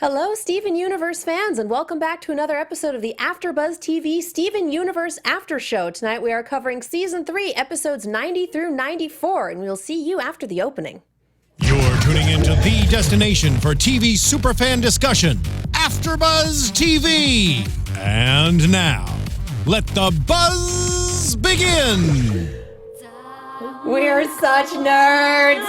Hello, Steven Universe fans, and welcome back to another episode of the AFTERBUZZ TV Steven Universe After Show. Tonight we are covering Season 3, Episodes 90 through 94, and we'll see you after the opening. You're tuning into the destination for TV superfan discussion, AFTERBUZZ TV. And now, let the buzz begin! We're such nerds!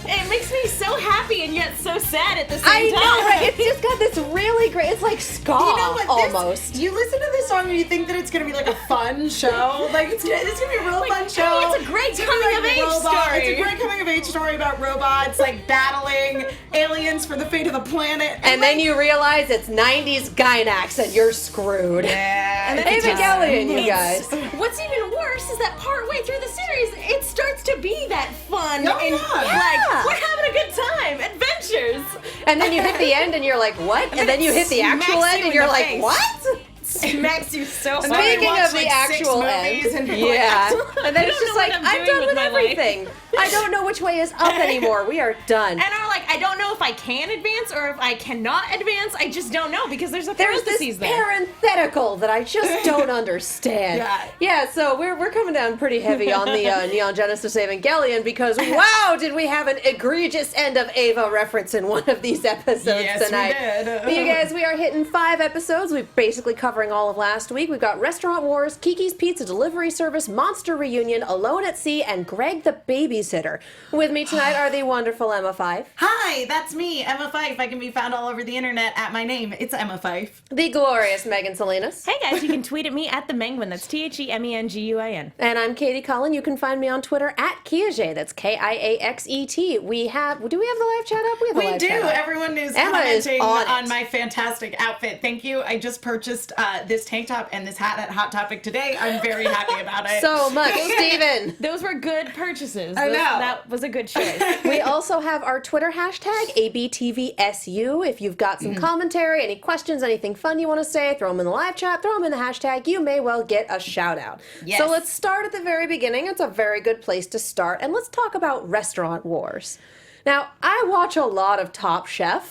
It makes me so happy and yet so sad at the same time. I know, right? It's just got this really great, it's like ska, You know what, almost. You listen to this song and you think that it's going to be like a fun show. Like, it's gonna be a real fun show. It's a great coming-of-age story. It's a great coming-of-age story about robots, like, battling aliens for the fate of the planet. And then you realize it's 90s Gynax and you're screwed. Yeah. And then Evangelion, you guys. What's even worse is that partway through the series, it starts to be that fun. Oh, and yeah. like, we're having a good time. Adventures. And then you hit the end and you're like, what? And then you hit the actual smacks end you and in you're the like, face. what? Smacks you so hard. Speaking of the actual end, yeah. And then it's just like, I'm done with everything. I don't know which way is up anymore. We are done. And I'm like, I don't know if I can advance or if I cannot advance. I just don't know because there's There's parentheses this there. parenthetical that I just don't understand. Yeah, so we're coming down pretty heavy on the Neon Genesis Evangelion because wow, did we have an egregious end of Eva reference in one of these episodes tonight. We did. But you guys, we are hitting 5 episodes. We're basically covering all of last week. We've got Restaurant Wars, Kiki's Pizza Delivery Service, Monster Reunion, Alone at Sea, and Greg the Babysitter. With me tonight are the wonderful Emma Fyffe. Hi, that's me, Emma Fyffe. I can be found all over the internet at my name. It's Emma Fyffe. The glorious Megan Salinas. Hey guys, you can tweet at me at @themenguin. That's TheMenguin. And I'm Katie Cullen. You can find me on Twitter at Kiaxet. That's Kiaxet. Do we have the live chat up? We have the We live do. chat up. Everyone is Emma is commenting on it. my fantastic outfit. Thank you. I just purchased this tank top and this hat at Hot Topic today. I'm very happy about it. So much, Steven. Those were good purchases. I know. That was a good choice. We also have our Twitter hashtag, ABTVSU. If you've got some commentary, any questions, anything fun you want to say, throw them in the live chat, throw them in the hashtag. You may well get a shout out. Yes. So let's start at the very beginning. It's a very good place to start. And let's talk about Restaurant Wars. Now, I watch a lot of Top Chef,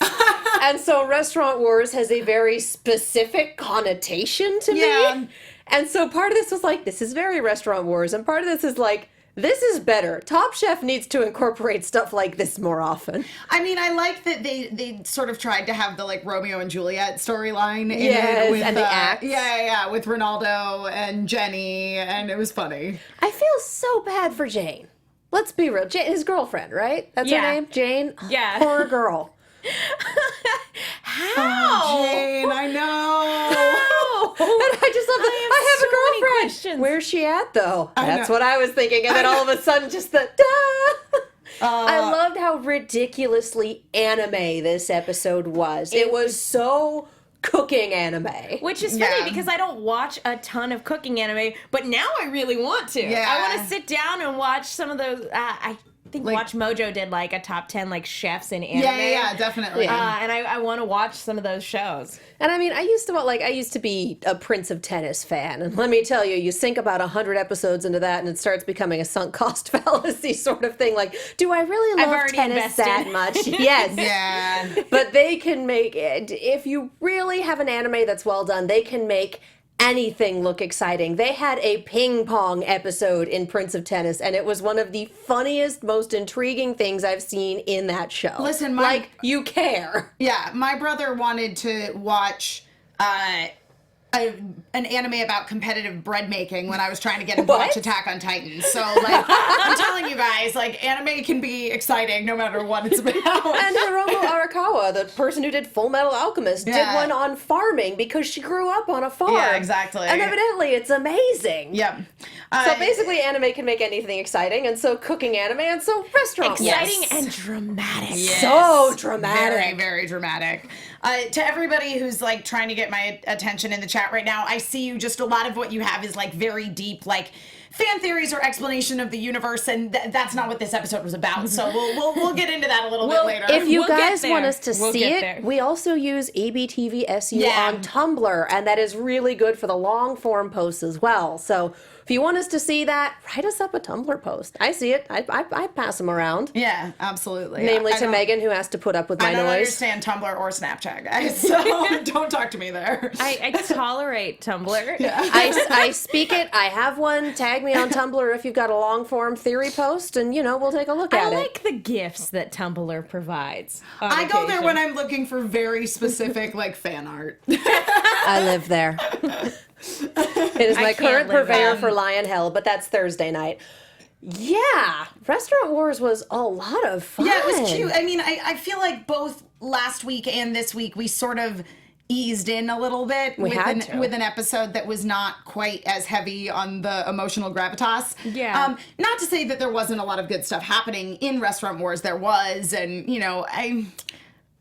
and so Restaurant Wars has a very specific connotation to me. And so part of this was like, this is very Restaurant Wars, and part of this is like, this is better. Top Chef needs to incorporate stuff like this more often. I mean, I like that they sort of tried to have the like Romeo and Juliet storyline in Yes, it with and the acts. with Ronaldo and Jenny, and it was funny. I feel so bad for Jane. Let's be real. Jane, his girlfriend, right? That's her Yeah. name? Jane? Yeah. Poor girl. How? Oh, Jane, I know. And I just love that. I have so a many girlfriend. questions. Where's she at, though? That's know. what I was thinking. And then all of a sudden, just the da. I loved how ridiculously anime this episode was. It was so cooking anime. Which is funny Yeah. because I don't watch a ton of cooking anime, but now I really want to. Yeah. I want to sit down and watch some of those. I think Like- Watch Mojo did like a top 10 like chefs in anime. Yeah, definitely. And I want to watch some of those shows. And I mean, I used to be a Prince of Tennis fan. And let me tell you, you sink about 100 episodes into that and it starts becoming a sunk cost fallacy sort of thing. Like, do I really I've love already tennis invested. that much? Yes. Yeah. But they can make it, if you really have an anime that's well done, they can make anything look exciting. They had a ping pong episode in Prince of Tennis, and it was one of the funniest, most intriguing things I've seen in that show. Listen, like, you care. Yeah, my brother wanted to watch an anime about competitive bread making when I was trying to get him to What? watch Attack on Titan. So, like, I'm telling you guys, like, anime can be exciting no matter what it's about. And Hiromu Arakawa, the person who did Full Metal Alchemist, did Yeah. one on farming because she grew up on a farm. Yeah, exactly. And evidently it's amazing. Yep. So basically anime can make anything exciting, and so cooking anime, and so restaurant Exciting wars. and dramatic. So dramatic. Very, very dramatic. To everybody who's like trying to get my attention in the chat right now, I see you. Just a lot of what you have is like very deep, like fan theories or explanation of the universe, and that's not what this episode was about. So we'll get into that a little bit later. If you We'll get guys there. want us to We'll see get it, there. we also use ABTVSU Yeah. on Tumblr, and that is really good for the long form posts as well. So if you want us to see that, write us up a Tumblr post. I see it. I pass them around. Yeah, absolutely. Namely I to don't- Megan, who has to put up with my I don't noise. understand Tumblr or Snapchat, guys, so don't talk to me there. I tolerate Tumblr. I speak it. I have one. Tag me on Tumblr if you've got a long form theory post, and we'll take a look I at it. like the gifts that Tumblr provides. on I go there occasion. when I'm looking for very specific, like, fan art. I live there. It is my can't current live purveyor there. for Lion Hell, but that's Thursday night. Yeah, Restaurant Wars was a lot of fun. Yeah, it was cute. I mean, I feel like both last week and this week we sort of eased in a little bit had to. with an episode that was not quite as heavy on the emotional gravitas. Yeah. Not to say that there wasn't a lot of good stuff happening in Restaurant Wars. There was, and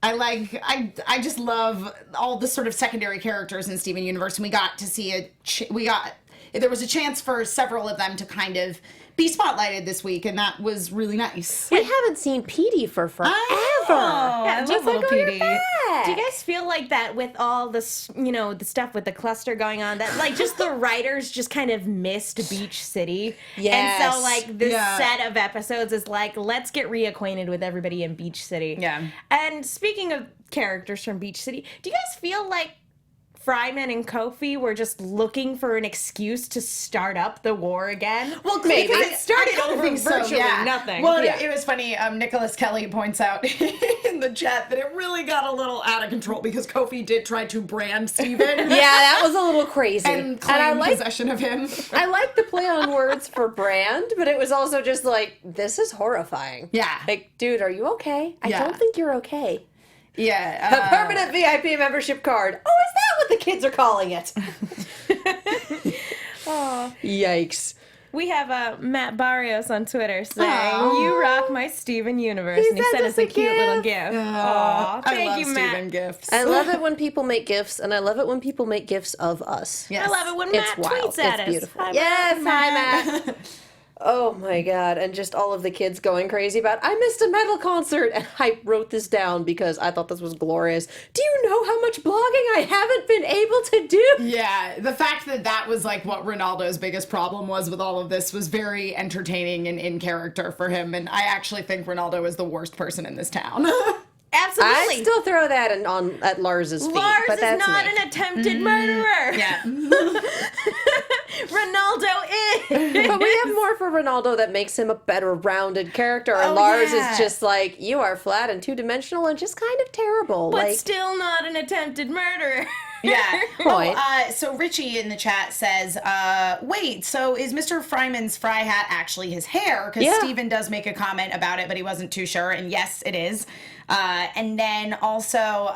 I just love all the sort of secondary characters in Steven Universe, and we got to see there was a chance for several of them to kind of be spotlighted this week, and that was really nice. We haven't seen Petey for forever. I love just little like, oh, you're Petey. back. Do you guys feel like that with all this, the stuff with the cluster going on, that like just the writers just kind of missed Beach City? Yes. And so like this Yeah. set of episodes is like, let's get reacquainted with everybody in Beach City. Yeah. And speaking of characters from Beach City, do you guys feel like Fryman and Kofi were just looking for an excuse to start up the war again? Well, Maybe. because It started I kinda over think so, virtually yeah. nothing. Well, Yeah. it was funny. Nicholas Kelly points out in the chat that it really got a little out of control because Kofi did try to brand Steven Yeah, that was a little crazy. and claim I like possession of him. I like the play on words for brand, but it was also just like, this is horrifying. Yeah. Like, dude, are you okay? I Yeah. don't think you're okay. Yeah. A permanent VIP membership card. Oh, is that what the kids are calling it? Yikes. We have Matt Barrios on Twitter saying, Aw. "You rock my Steven universe," He and he sent sent us us a a cute little gift. gift. Aw, I thank love you, Steven Matt. gifts. I love it when people make gifts, and I love it when people make gifts of us. Yes. I love it when It's Matt wild. tweets at It's us. beautiful. Hi, Yes, Matt. hi, Matt. Oh my god, and just all of the kids going crazy about, I missed a metal concert, and I wrote this down because I thought this was glorious. Do you know how much blogging I haven't been able to do? Yeah, the fact that that was like what Ronaldo's biggest problem was with all of this was very entertaining and in character for him, and I actually think Ronaldo is the worst person in this town. Absolutely. I still throw that at Lars's feet, Lars but is that's not me. an attempted murderer. Yeah. Ronaldo is. But we have more for Ronaldo that makes him a better rounded character, and Oh, Lars yeah. is just like, you are flat and two-dimensional and just kind of terrible. But like, still not an attempted murderer. Yeah. Point. So Richie in the chat says, wait, so is Mr. Fryman's fry hat actually his hair? Because Yeah. Steven does make a comment about it, but he wasn't too sure. And yes, it is. And then also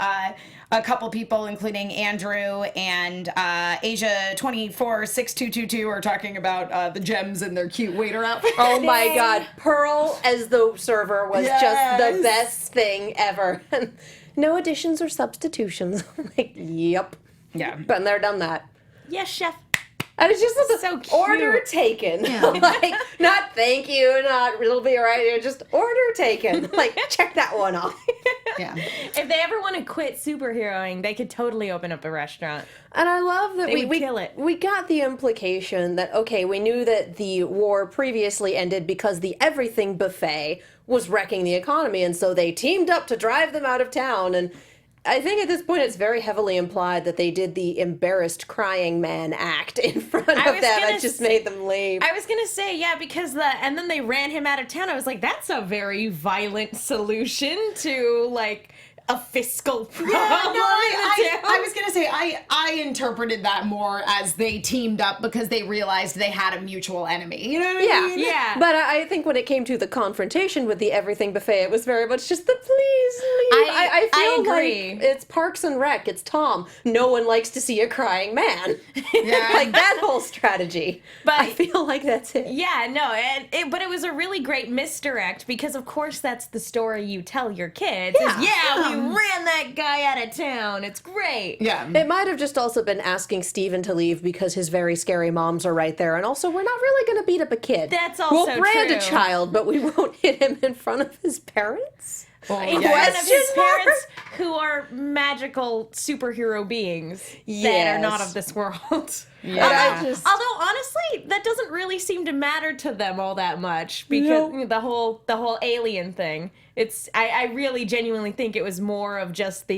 a couple people, including Andrew and Asia24622, are talking about the gems in their cute waiter outfits. oh my god, Pearl as the server was just the Yes. best thing ever. No additions or substitutions. Like, yep. Yeah. Been there, done that. Yes, chef. And it's just So so cute. order taken. Like, not thank you, not it'll be right here, just order taken. Like, check that one off. Yeah. If they ever want to quit superheroing, they could totally open up a restaurant. And I love that They would we kill it. we got the implication that, okay, we knew that the war previously ended because the everything buffet was wrecking the economy, and so they teamed up to drive them out of town. And I think at this point it's very heavily implied that they did the embarrassed crying man act in front of I them was and gonna just made them leave. I was gonna say, yeah, because and then they ran him out of town. I was like, that's a very violent solution to like a fiscal problem. I was gonna say I interpreted that more as they teamed up because they realized they had a mutual enemy. You know what I mean? Yeah. But I think when it came to the confrontation with the everything buffet, it was very much just the please leave. I feel agree. like it's Parks and Rec. It's Tom. No one likes to see a crying man. Yeah. Like that whole strategy. But- I feel like that's it. Yeah, no, but it was a really great misdirect because, of course, that's the story you tell your kids. Yeah. Is, yeah, we ran that guy out of town. It's great. Yeah. It might have just also been asking Steven to leave because his very scary moms are right there. And also, we're not really going to beat up a kid. That's also We'll brand a true. child, but we won't hit him in front of his parents. In yes. front of his parents, who are magical superhero beings that are not Yes. of this world. Yeah. Although honestly, that doesn't really seem to matter to them all that much because the whole alien thing. I really genuinely think it was more of just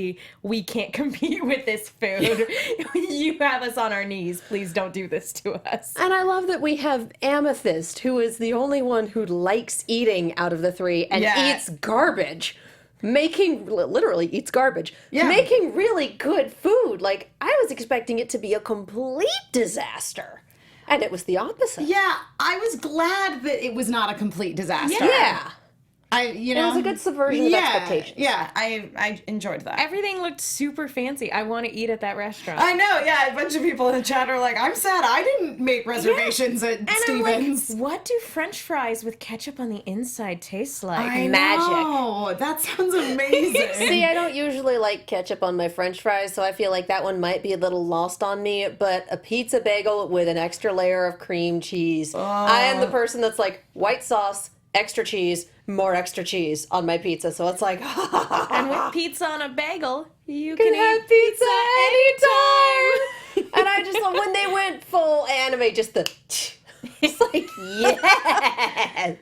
we can't compete with this food. You have us on our knees. Please don't do this to us. And I love that we have Amethyst, who is the only one who likes eating out of the three and Yeah. eats garbage. Literally eats garbage. Yeah. Making really good food. Like, I was expecting it to be a complete disaster. And it was the opposite. Yeah, I was glad that it was not a complete disaster. Yeah. You know, It was a good subversion of expectations. Yeah, I enjoyed that. Everything looked super fancy. I want to eat at that restaurant. I know, yeah. A bunch of people in the chat are like, I'm sad I didn't make reservations at And Stevens. I'm like, what do French fries with ketchup on the inside taste like? I magic. know. That sounds amazing. See, I don't usually like ketchup on my french fries, so I feel like that one might be a little lost on me, but a pizza bagel with an extra layer of cream cheese. I am the person that's like, white sauce, extra cheese, more extra cheese on my pizza, so it's like, And with pizza on a bagel, you can can have eat pizza anytime. And I just love when they went full anime, just the it's like, yes.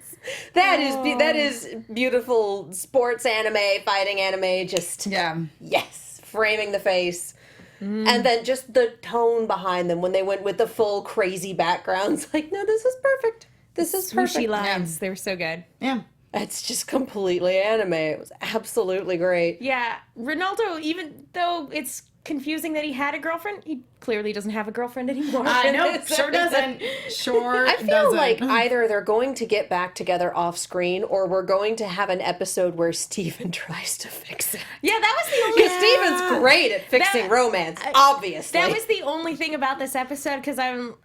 That is beautiful sports anime, fighting anime, just Yeah. yes, framing the face. And then just the tone behind them when they went with the full crazy backgrounds. Like, no, this is perfect. This is perfect. Swooshy lines. They were so good. Yeah. It's just completely anime. It was absolutely great. Yeah, Ronaldo, even though it's confusing that he had a girlfriend, he clearly doesn't have a girlfriend anymore. I know. This Sure episode. doesn't. Sure I feel doesn't. like either they're going to get back together off screen or we're going to have an episode where Steven tries to fix it. Yeah, that was the only. Because Steven's great at fixing That- romance, obviously. That was the only thing about this episode because I'm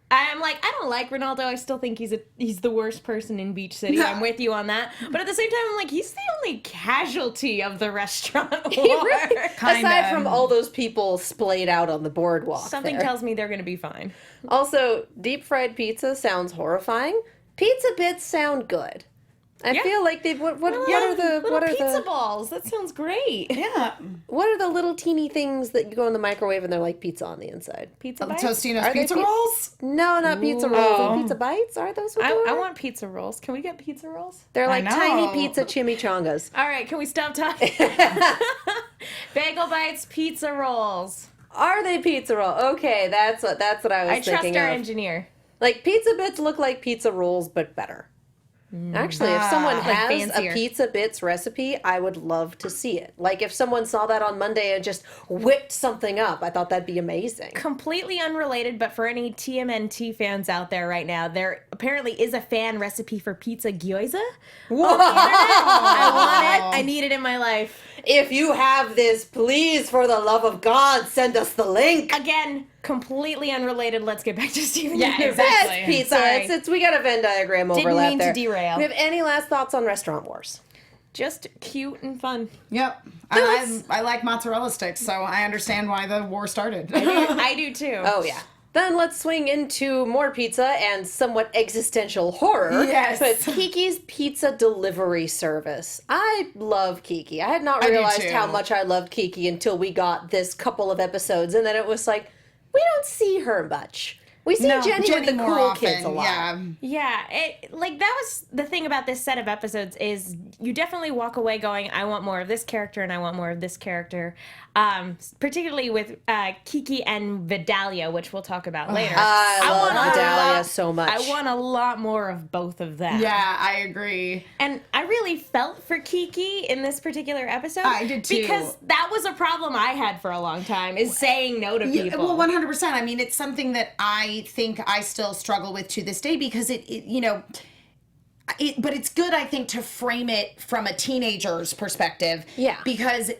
like I don't like Ronaldo. I still think he's the worst person in Beach City. No. I'm with you on that. But at the same time, I'm like he's the only casualty of the restaurant war. He really, Kinda. aside from all those people splayed out on the boardwalk. Something there. tells me they're gonna be fine. Also, deep fried pizza sounds horrifying. Pizza bits sound good. I Yeah. feel like they what are the Little what are pizza the balls? That sounds great. Yeah. what are the little teeny things that you go in the microwave and they're like pizza on the inside? Pizza bites. Tostino's Are they pizza pi- rolls? No, not pizza rolls. Oh. Pizza bites? Are those what I they are? want pizza rolls. Can we get pizza rolls? They're like I tiny know. pizza chimichangas. All right, can we stop talking? Bagel bites, pizza rolls. Are they pizza roll? Okay, that's what I was I trust thinking our of. engineer. Like pizza bits look like pizza rolls, but better. Actually, if someone Like has fancier. a pizza bits recipe, I would love to see it. Like if someone saw that on Monday and just whipped something up, I thought that'd be amazing. Completely unrelated, but for any TMNT fans out there right now, there apparently is a fan recipe for pizza gyoza. I want it. I need it in my life. If you have this, please, for the love of God, send us the link. Again, completely unrelated. Let's get back to Steven Yeah, Universe. exactly. Yes, pizza. Sorry. We got a Venn diagram Didn't overlap mean there. to derail. We have any last thoughts on Restaurant Wars? Just cute and fun. Yep. I like mozzarella sticks, so I understand why the war started. I do too. Oh, yeah. Then let's swing into more pizza and somewhat existential horror. Yes. But Kiki's Pizza Delivery Service. I love Kiki. I had not I do realized too. how much I loved Kiki until we got this couple of episodes, and then it was like, we don't see her much. We see Jenny with the more cool often, kids a lot. Yeah. Yeah, that was the thing about this set of episodes is you definitely walk away going, I want more of this character and I want more of this character. Particularly with Kiki and Vidalia, which we'll talk about later. I love want a Vidalia lot- so much. I want a lot more of both of them. Yeah, I agree. And I really felt for Kiki in this particular episode. I did too. Because that was a problem I had for a long time, is saying no to Yeah, people. well, 100%. I mean, it's something that I think I still struggle with to this day because but it's good, I think, to frame it from a teenager's perspective. Yeah. Because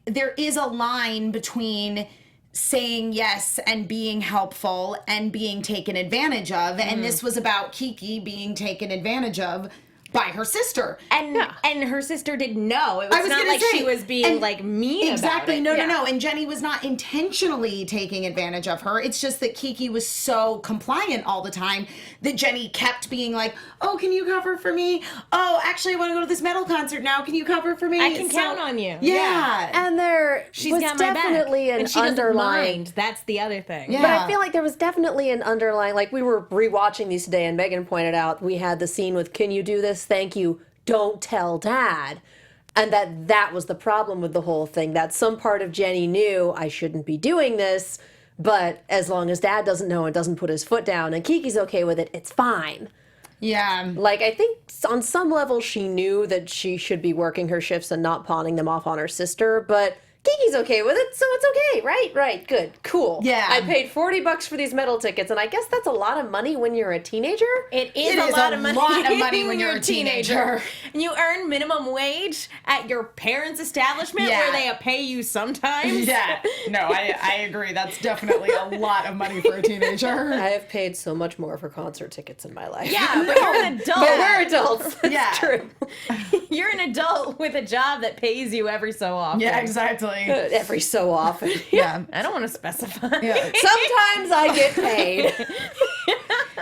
there is a line between saying yes and being helpful and being taken advantage of. And this was about Kiki being taken advantage of by her sister. And her sister didn't know. It was, was not gonna like say, she was being and like mean exactly. about it. No. And Jenny was not intentionally taking advantage of her. It's just that Kiki was so compliant all the time that Jenny kept being like, "Oh, can you cover for me? Oh, actually, I want to go to this metal concert now. Can you cover for me? I can count on you." Yeah. And there She's was got my back. definitely an And she doesn't underlying. mind. That's the other thing. Yeah. But I feel like there was definitely an underlying, like we were rewatching these today, and Megan pointed out we had the scene with, "Can you do this? Thank you. Don't tell Dad." And that was the problem with the whole thing, that some part of Jenny knew I shouldn't be doing this, but as long as Dad doesn't know and doesn't put his foot down and Kiki's okay with it, it's fine. Yeah. Like, I think on some level she knew that she should be working her shifts and not pawning them off on her sister, but Kiki's okay with it, so it's okay, right? Right, good, cool. Yeah. I paid $40 for these metal tickets, and I guess that's a lot of money when you're a teenager. It is a lot of money when you're a teenager. And you earn minimum wage at your parents' establishment Yeah. where they pay you sometimes. Yeah. No, I agree. That's definitely a lot of money for a teenager. I have paid so much more for concert tickets in my life. Yeah, but you're an adult. But we're adults. That's Yeah. true. You're an adult with a job that pays you every so often. Yeah, exactly. Every so often. Yeah. I don't want to specify. Yeah. Sometimes I get paid.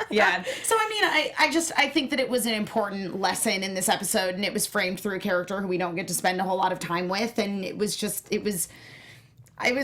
Yeah. So I mean, I think that it was an important lesson in this episode, and it was framed through a character who we don't get to spend a whole lot of time with, and it was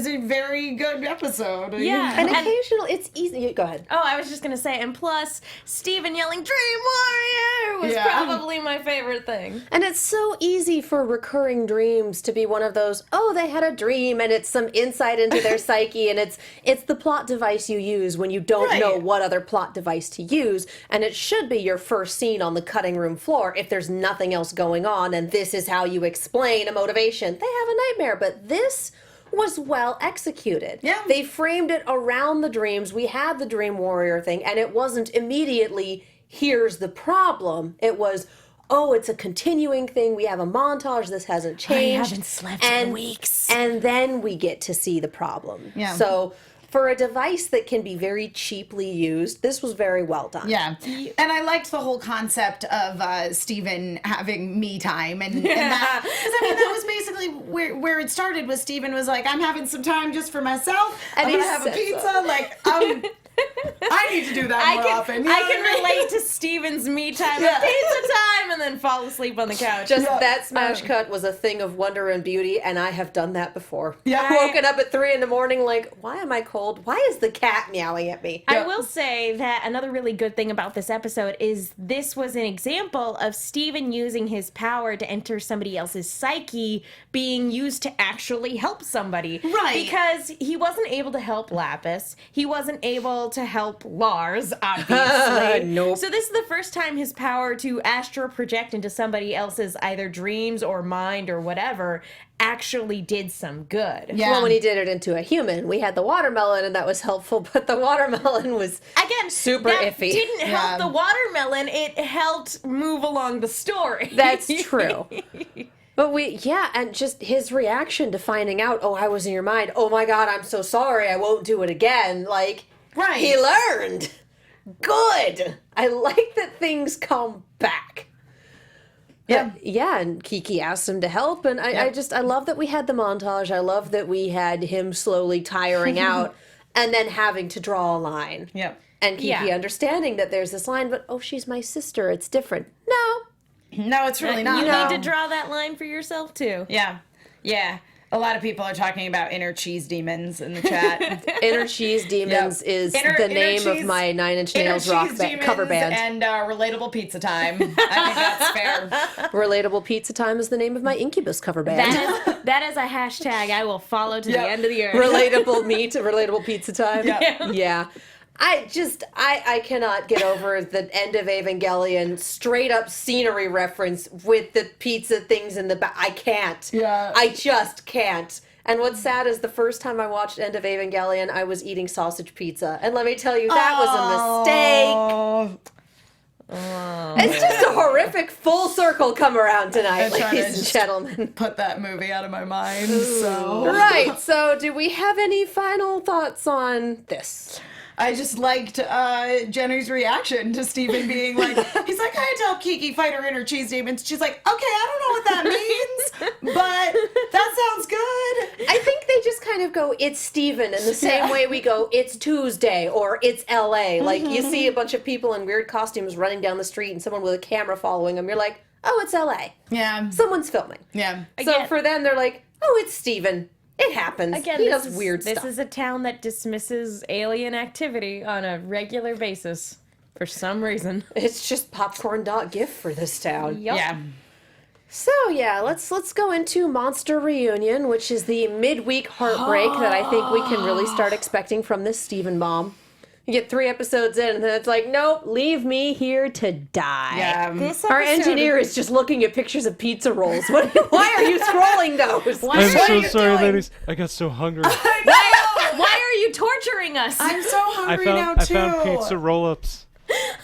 a very good episode. Yeah. And occasionally, it's easy. Go ahead. Oh, I was just going to say, and plus, Steven yelling, "Dream Warrior!" was Yeah. probably my favorite thing. And it's so easy for recurring dreams to be one of those, oh, they had a dream, and it's some insight into their psyche, and it's the plot device you use when you don't know what other plot device to use, and it should be your first scene on the cutting room floor if there's nothing else going on, and this is how you explain a motivation. They have a nightmare, but this was well executed. Yeah. They framed it around the dreams. We had the Dream Warrior thing, and it wasn't immediately, here's the problem. It was, oh, it's a continuing thing. We have a montage. This hasn't changed. haven't slept in weeks. And then we get to see the problem. Yeah. So for a device that can be very cheaply used, this was very well done. Yeah. And I liked the whole concept of Steven having me time. And that, 'cause I mean, that was basically where it started, was Steven was like, I'm having some time just for myself. And I'm he going to have a said pizza. so. Like, I need to do that more often. You know I what can mean? relate to Steven's me time Yeah. at pizza time and then fall asleep on the couch. Just that smash cut was a thing of wonder and beauty, and I have done that before. Yeah. Woken up at 3 a.m, like, why am I cold? Why is the cat meowing at me? I will say that another really good thing about this episode is this was an example of Steven using his power to enter somebody else's psyche being used to actually help somebody. Right. Because he wasn't able to help Lapis. He wasn't able to help Lars, obviously. Nope. So this is the first time his power to astral project into somebody else's either dreams or mind or whatever actually did some good. Yeah. Well, when he did it into a human, we had the watermelon, and that was helpful, but the watermelon was Again, super that iffy. didn't help Yeah. the watermelon. It helped move along the story. That's true. But and just his reaction to finding out, oh, I was in your mind. Oh my God, I'm so sorry. I won't do it again. Like, Right. he learned. Good. I like that things come back. Yeah. But, yeah, and Kiki asked him to help, and I love that we had the montage. I love that we had him slowly tiring out and then having to draw a line. Yep. And Kiki Yeah. understanding that there's this line, but, oh, she's my sister. It's different. No. No, it's really not. You No. need to draw that line for yourself too. Yeah. Yeah. A lot of people are talking about inner cheese demons in the chat. Inner Cheese Demons Yep. is Inner the name Cheese- of my Nine Inch Inner Nails rock cheese cover demons band. and relatable pizza time. I think that's fair. Relatable Pizza Time is the name of my Incubus cover band. That is a hashtag I will follow to Yep. the end of the earth. Relatable Meat, Relatable Pizza Time. Yep. Yeah. I cannot get over the end of Evangelion straight up scenery reference with the pizza things in the back. I can't. Yeah. I just can't. And what's sad is the first time I watched End of Evangelion, I was eating sausage pizza. And let me tell you, that was a mistake. It's just a horrific full circle come around tonight, I'm trying to ladies and just- gentlemen. Put that movie out of my mind. So Right, so do we have any final thoughts on this? I just liked Jenny's reaction to Steven being like, he's like, I tell Kiki fight her inner cheese demons. She's like, okay, I don't know what that means, but that sounds good. I think they just kind of go, it's Steven, in the same way we go, it's Tuesday, or it's LA. Like, you see a bunch of people in weird costumes running down the street and someone with a camera following them. You're like, oh, it's LA. Yeah. Someone's filming. Yeah. So for them, they're like, oh, it's Steven. It happens. Again, he does weird stuff. This is a town that dismisses alien activity on a regular basis for some reason. It's just popcorn.gif for this town. Yep. Yeah. So yeah, let's go into Monster Reunion, which is the midweek heartbreak that I think we can really start expecting from this Steven bomb. You get 3 episodes in, and then it's like, nope, leave me here to die. Yeah. This Our episode- engineer is just looking at pictures of pizza rolls. Why are you scrolling those? Why I'm are so you sorry, doing- ladies. I got so hungry. Why are you torturing us? I'm so I hungry now, too. found pizza roll-ups.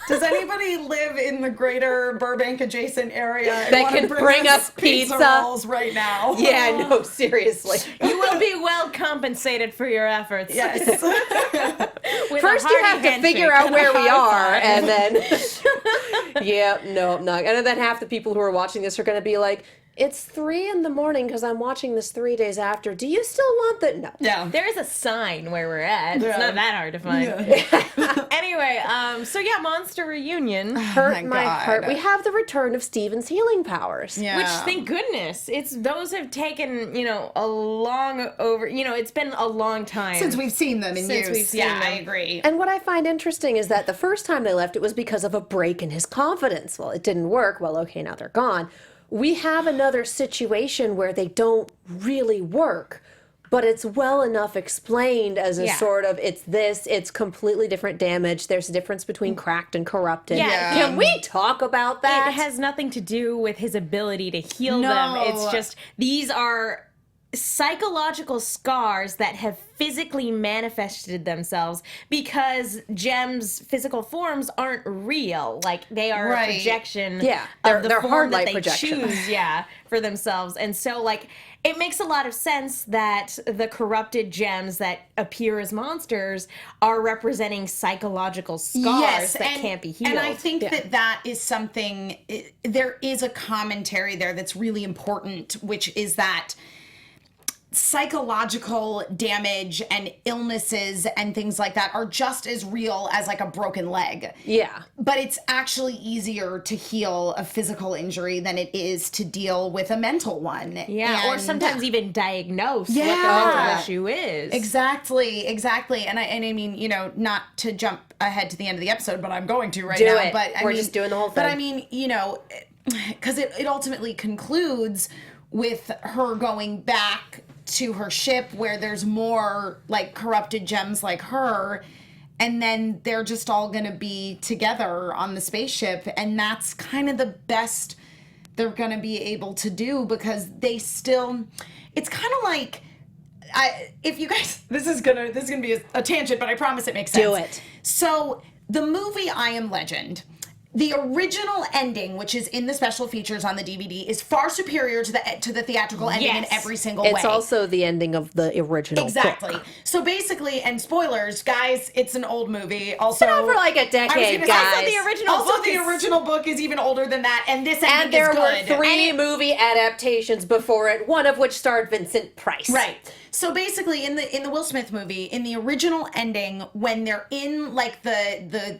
Does anybody live in the greater Burbank adjacent area and That wanna can bring us pizza? rolls right now? Yeah, no, seriously. You will be well compensated for your efforts. Yes. With First, a you hearty have to figure handshake. out where we are, High and then, yeah, no, I'm not. And then half the people who are watching this are going to be like, it's 3 a.m. because I'm watching this 3 days after. Do you still want that? No. Yeah. There's a sign where we're at. Yeah. It's not that hard to find. Yeah. Anyway, so yeah, Monster Reunion. Hurt my God. heart. We have the return of Steven's healing powers. Yeah. Which, thank goodness, those have taken, a long it's been a long time. Since we've seen them in Since use. we've seen yeah, them. I agree. And what I find interesting is that the first time they left, it was because of a break in his confidence. Well, it didn't work. Well, okay, now they're gone. We have another situation where they don't really work, but it's well enough explained as a sort of, it's completely different damage. There's a difference between cracked and corrupted. Yeah. Can we talk about that? It has nothing to do with his ability to heal No. them. It's just, these are psychological scars that have physically manifested themselves because Gem's physical forms aren't real. Like, they are Right. a projection Yeah, of the they're form hard that light they projection. choose, for themselves. And so, like, it makes a lot of sense that the corrupted gems that appear as monsters are representing psychological scars that can't be healed. And I think that is something, there is a commentary there that's really important, which is that psychological damage and illnesses and things like that are just as real as like a broken leg. Yeah. But it's actually easier to heal a physical injury than it is to deal with a mental one. Yeah, or And- sometimes even diagnose what the Yeah. mental issue is. Exactly. And I mean, not to jump ahead to the end of the episode, but I'm going to right Do now. it. But We're just doing the whole But I thing. mean, because it ultimately concludes with her going back to her ship where there's more like corrupted gems like her, and then they're just all gonna be together on the spaceship, and that's kind of the best they're gonna be able to do because they still, it's kind of like, if you guys, this is gonna be a tangent, but I promise it makes sense. Do it. So the movie I Am Legend, the original ending, which is in the special features on the DVD, is far superior to the theatrical ending in Yes. every single way. It's also the ending of the original Exactly. book. So basically, and spoilers, guys, it's an old movie. Also, Been out for like a I was decade, gonna say, guys. Also, the original Also, book the is- original book is even older than that, and this ending And there is were good. 3 movie adaptations before it, one of which starred Vincent Price. Right. So basically, in the Will Smith movie, in the original ending, when they're in like the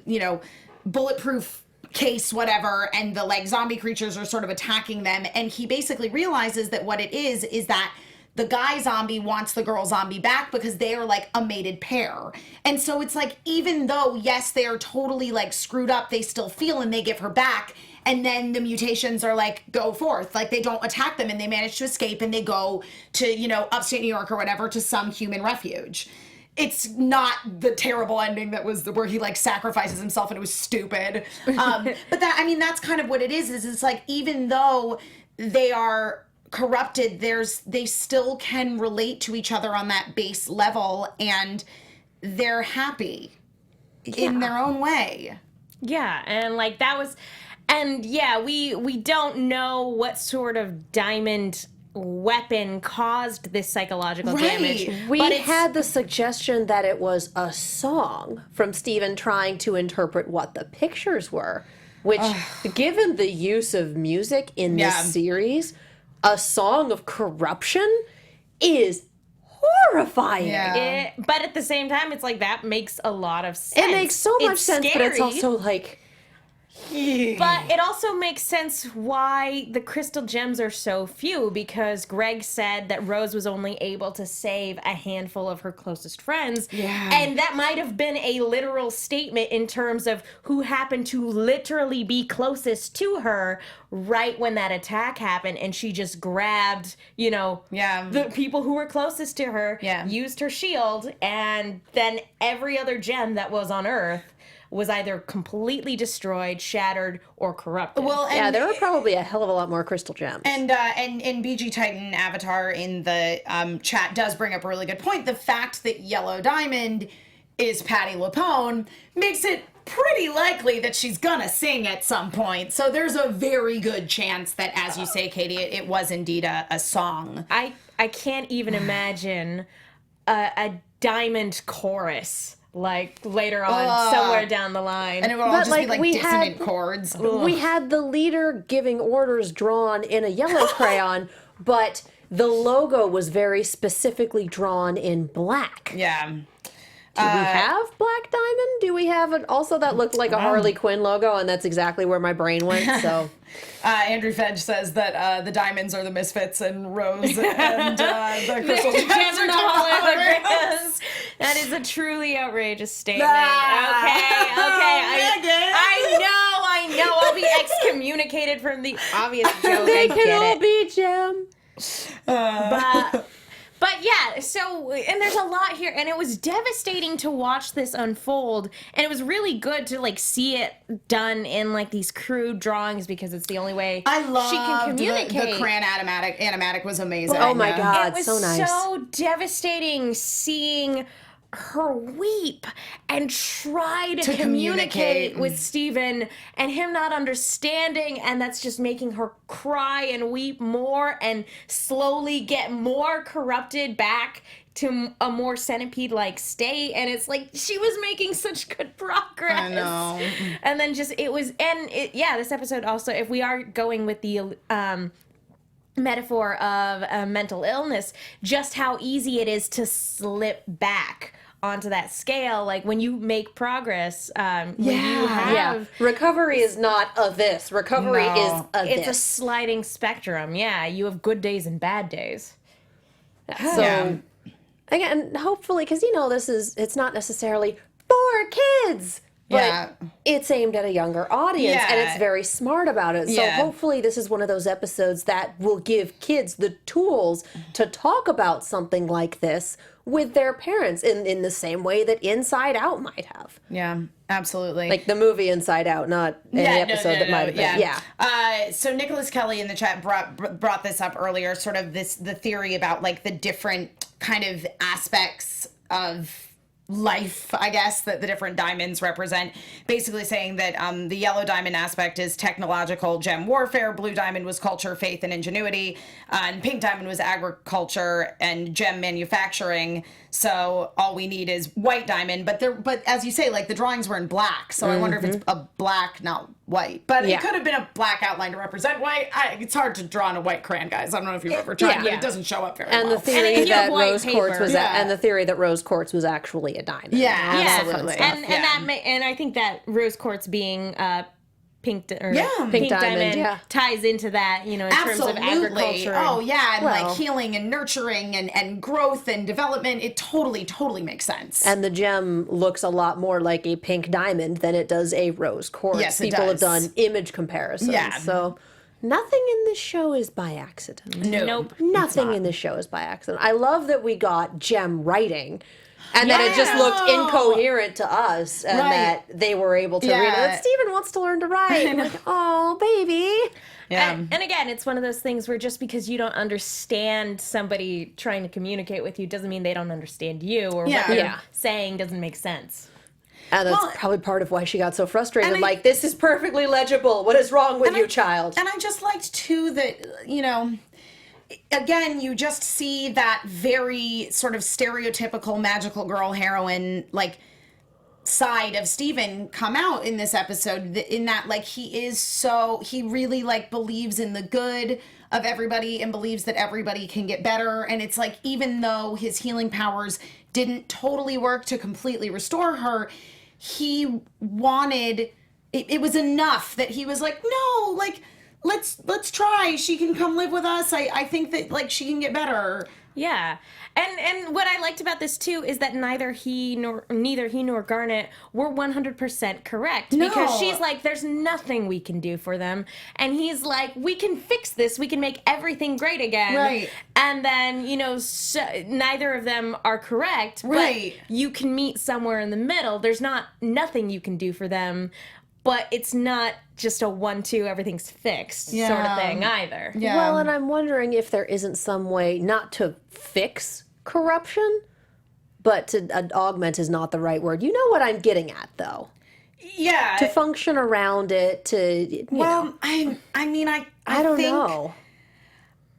bulletproof case, whatever, and the like zombie creatures are sort of attacking them, and he basically realizes that what it is that the guy zombie wants the girl zombie back because they are like a mated pair. And so it's like, even though, yes, they are totally like screwed up, they still feel and they give her back. And then the mutations are like, go forth. Like, they don't attack them and they manage to escape and they go to, upstate New York or whatever, to some human refuge. It's not the terrible ending that was where he like sacrifices himself and it was stupid. But that's kind of what it is it's like, even though they are corrupted, they still can relate to each other on that base level, and they're happy in their own way. Yeah, and like that was, and yeah, we don't know what sort of diamond weapon caused this psychological damage. We But it's- had the suggestion that it was a song from Steven trying to interpret what the pictures were, which, given the use of music in this series, a song of corruption is horrifying. Yeah. but at the same time, it's like that makes a lot of sense. It makes so much It's sense, but it's scary. also like... But it also makes sense why the crystal gems are so few, because Greg said that Rose was only able to save a handful of her closest friends. Yeah. And that might have been a literal statement in terms of who happened to literally be closest to her right when that attack happened. And she just grabbed, the people who were closest to her, used her shield, and then every other gem that was on Earth was either completely destroyed, shattered, or corrupted. Well, and Yeah, there were probably a hell of a lot more crystal gems. And BG Titan Avatar in the chat does bring up a really good point. The fact that Yellow Diamond is Patti LuPone makes it pretty likely that she's gonna sing at some point. So there's a very good chance that, as you say, Katie, it was indeed a song. I can't even imagine a diamond chorus like later on somewhere down the line. And it would all But, just be like, like we dissonant had- chords. We had the leader giving orders drawn in a yellow crayon, but the logo was very specifically drawn in black. Yeah. Do we have Black Diamond? Do we have it also that looked like a Harley Quinn logo, and that's exactly where my brain went, so... Andrew Fedge says that the diamonds are the misfits and Rose and the crystal gems are the holograms. holograms. That is a truly outrageous statement. Ah. Okay. I know. I'll be excommunicated from the obvious joke. They I can get all it. be Gem. But yeah, so, and there's a lot here, and it was devastating to watch this unfold, and it was really good to, like, see it done in, like, these crude drawings, because it's the only way I love she can communicate. The crayon animatic was amazing. Oh my Yeah. God, It was so nice. so devastating seeing her weep and try to communicate with Steven and him not understanding, and that's just making her cry and weep more and slowly get more corrupted back to a more centipede-like state. And it's like she was making such good progress. I know. And then just this episode also, if we are going with the metaphor of mental illness, just how easy it is to slip back onto that scale. Like when you make progress, when you have Yeah. Recovery is not a this. Recovery No. is a it's a this. sliding spectrum. Yeah, you have good days and bad days. So, Yeah. again, hopefully, because, it's not necessarily for kids, but Yeah. it's aimed at a younger audience, and Yeah. it's very smart about it. So Yeah. hopefully this is one of those episodes that will give kids the tools to talk about something like this with their parents in the same way that Inside Out might have. Yeah, absolutely. Like the movie Inside Out, not any episode that might have been. Yeah. So Nicholas Kelly in the chat brought this up earlier, sort of the theory about like the different kind of aspects of life, I guess, that the different diamonds represent. Basically saying that the yellow diamond aspect is technological gem warfare, blue diamond was culture, faith, and ingenuity, and pink diamond was agriculture and gem manufacturing. So all we need is white diamond. But as you say, like the drawings were in black, so I wonder if it's a black, not white. But Yeah. it could have been a black outline to represent white. It's hard to draw on a white crayon, guys. I don't know if you've ever tried, but yeah. it doesn't show up very And well. the theory if you have that white rose quartz paper. was Yeah. and the theory that rose quartz was actually a diamond. Yeah, All that fun absolutely. stuff. And I think that rose quartz being pink Pink diamond, ties into that, in terms of agriculture. Oh yeah, and Well- like healing and nurturing and growth and development. It totally makes sense. And the gem looks a lot more like a pink diamond than it does a rose quartz. Yes, it People have does. done image comparisons. Yeah. So nothing in this show is by accident. No. Nope. Nothing in this show is by accident. I love that we got gem writing. And that it just looked incoherent to us, and Right. that they were able to read it. Yeah. And Steven wants to learn to write. I'm like, oh, baby. Yeah. And again, it's one of those things where just because you don't understand somebody trying to communicate with you doesn't mean they don't understand you, or Yeah. what they're Yeah. saying doesn't make sense. And that's Well, probably part of why she got so frustrated. and I- Like, this is perfectly legible. What is wrong with you, child? And I just liked too that again, you just see that very sort of stereotypical magical girl heroine, like, side of Steven come out in this episode, in that, like, he really, like, believes in the good of everybody and believes that everybody can get better. And it's like, even though his healing powers didn't totally work to completely restore her, he wanted, it was enough that he was like, no, like, let's try. She can come live with us. I think that, like, she can get better. Yeah. And what I liked about this too is that neither he nor Garnet were 100% correct. No. Because she's like, there's nothing we can do for them. And he's like, we can fix this. We can make everything great again. Right. And then, neither of them are correct. Right. But you can meet somewhere in the middle. There's nothing you can do for them. But it's not just a 1-2, everything's fixed sort of thing either. Yeah. Well, and I'm wondering if there isn't some way not to fix corruption, but to augment is not the right word. You know what I'm getting at, though. Yeah. To function around it, to, Well, I mean, I don't think, know.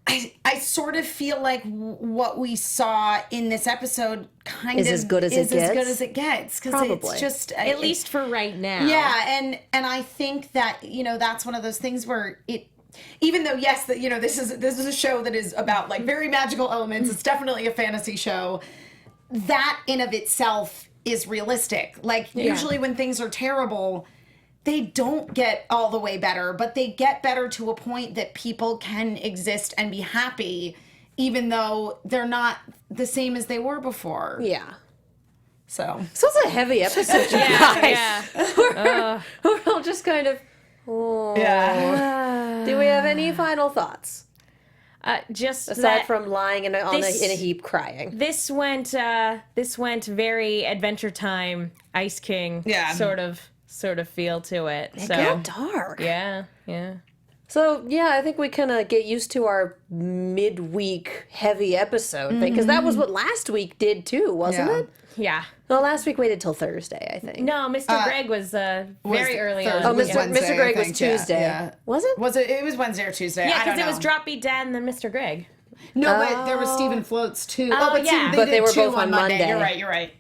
I sort of feel like what we saw in this episode Is as good as it as gets? good as it gets. Because Probably. it's just... At least for right now. Yeah, and I think that, that's one of those things where it... Even though, yes, that this is a show that is about, like, very magical elements. It's definitely a fantasy show. That in of itself is realistic. Like, usually when things are terrible, they don't get all the way better, but they get better to a point that people can exist and be happy, even though they're not the same as they were before. Yeah. So it's a heavy episode, you guys. Yeah. We're all just kind of... yeah. Do we have any final thoughts? Just Aside that from lying in a heap crying. this went very Adventure Time, Ice King sort of feel to it. It So got dark. yeah. So, yeah, I think we kind of get used to our midweek heavy episode thing, because that was what last week did too, wasn't Yeah. it? Yeah. No, last week waited till Thursday, I think. No, Mr. Greg was very early Thursday. on. Oh, Mr. Wednesday, Mr. Greg I was think, yeah, Tuesday. yeah. Was it? Was it? It was Wednesday or Tuesday. Yeah, I don't because it was know. Drop Beat Dad and then Mr. Greg. No, but there was Stephen Floats too. Oh, yeah. They But they did were two both on Monday. You're right.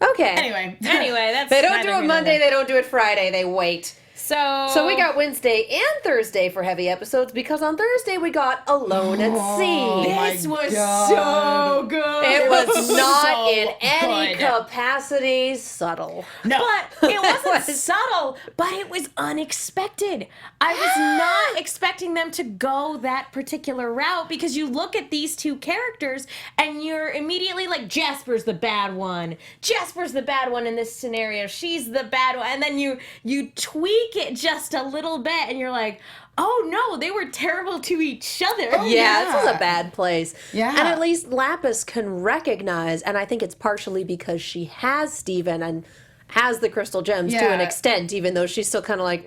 Okay. Anyway. Anyway, that's They don't neither do here it nor Monday, there. they don't do it Friday, they wait. So we got Wednesday and Thursday for heavy episodes, because on Thursday we got Alone at Sea. This was God. so good. It was not so in any good. capacity subtle. No. But it wasn't subtle, but it was unexpected. I was not expecting them to go that particular route, because you look at these two characters and you're immediately like, Jasper's the bad one. Jasper's the bad one in this scenario. She's the bad one. And then you tweak it just a little bit and you're like, oh no, they were terrible to each other. Yeah, this was a bad place. Yeah. And at least Lapis can recognize, and I think it's partially because she has Steven and has the crystal gems to an Yeah. extent, even though she's still kind of like,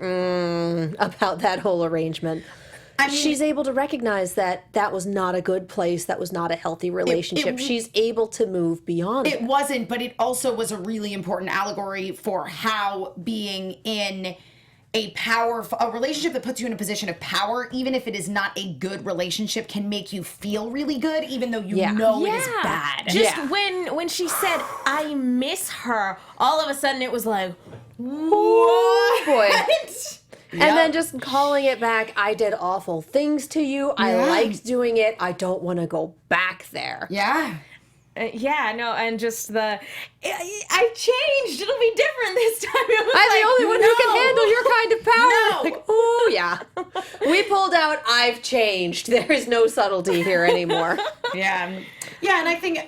about that whole arrangement. I mean, She's able to recognize that that was not a good place, that was not a healthy relationship. She's able to move beyond it. it wasn't, but it also was a really important allegory for how being in a relationship that puts you in a position of power, even if it is not a good relationship, can make you feel really good, even though you know it is bad. Just when she said, I miss her, all of a sudden it was like, Oh boy. Yep. And then just calling it back, I did awful things to you. I liked doing it. I don't want to go back there. Yeah. and just I changed. It'll be different this time. It was I'm like, the only one who can handle your kind of power. No. Like, oh yeah. We pulled out, I've changed. There is no subtlety here anymore. Yeah. Yeah, and I think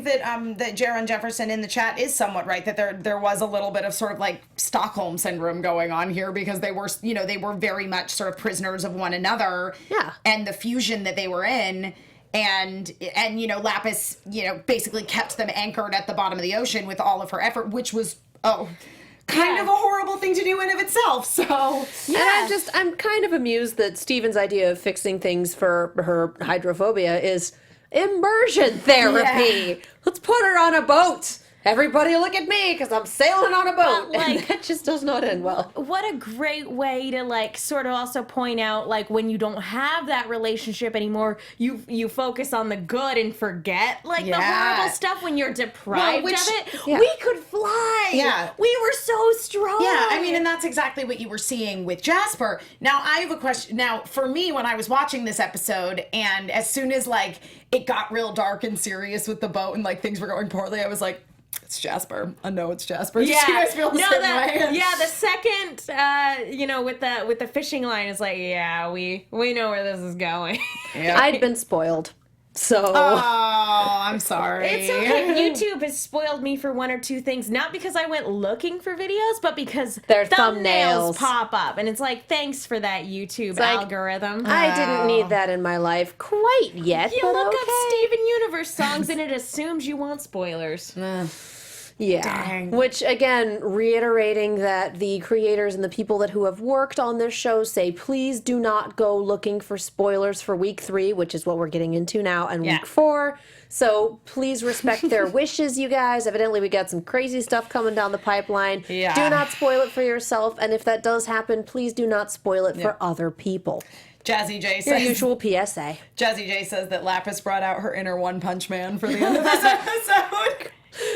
that that Jaron Jefferson in the chat is somewhat right, that there was a little bit of sort of like Stockholm syndrome going on here, because they were very much sort of prisoners of one another. Yeah. And the fusion that they were in. And Lapis, basically kept them anchored at the bottom of the ocean with all of her effort, which was kind of a horrible thing to do in of itself. So And I'm kind of amused that Steven's idea of fixing things for her hydrophobia is immersion therapy. Yeah. Let's put her on a boat everybody look at me because I'm sailing on a boat. But, like, and that just does not end well. What a great way to, like, sort of also point out, like, when you don't have that relationship anymore, you focus on the good and forget, like, the horrible stuff when you're deprived of it. Yeah. We could fly. Yeah. We were so strong. Yeah, I mean, and that's exactly what you were seeing with Jasper. Now, I have a question. Now, for me, when I was watching this episode, and as soon as, like, it got real dark and serious with the boat and, like, things were going poorly, I was like, it's Jasper. I know it's Jasper. Yeah. Do you guys feel the same way? Yeah, the second, with the fishing line is like, yeah, we know where this is going. Yeah. I'd been spoiled. So Oh, I'm sorry. It's okay. YouTube has spoiled me for one or two things, not because I went looking for videos, but because Their thumbnails thumbnails pop up, and it's like, thanks for that YouTube like, algorithm. I didn't need that in my life quite yet. You but look okay. up Steven Universe songs, and it assumes you want spoilers. Yeah. Dang. Which, again, reiterating that the creators and the people who have worked on this show say, please do not go looking for spoilers for week 3, which is what we're getting into now, and Yeah. week 4. So please respect their wishes, you guys. Evidently, we got some crazy stuff coming down the pipeline. Yeah. Do not spoil it for yourself. And if that does happen, please do not spoil it for other people. Jazzy J Your says, usual PSA. Jazzy J says that Lapis brought out her inner One Punch Man for the end of this episode.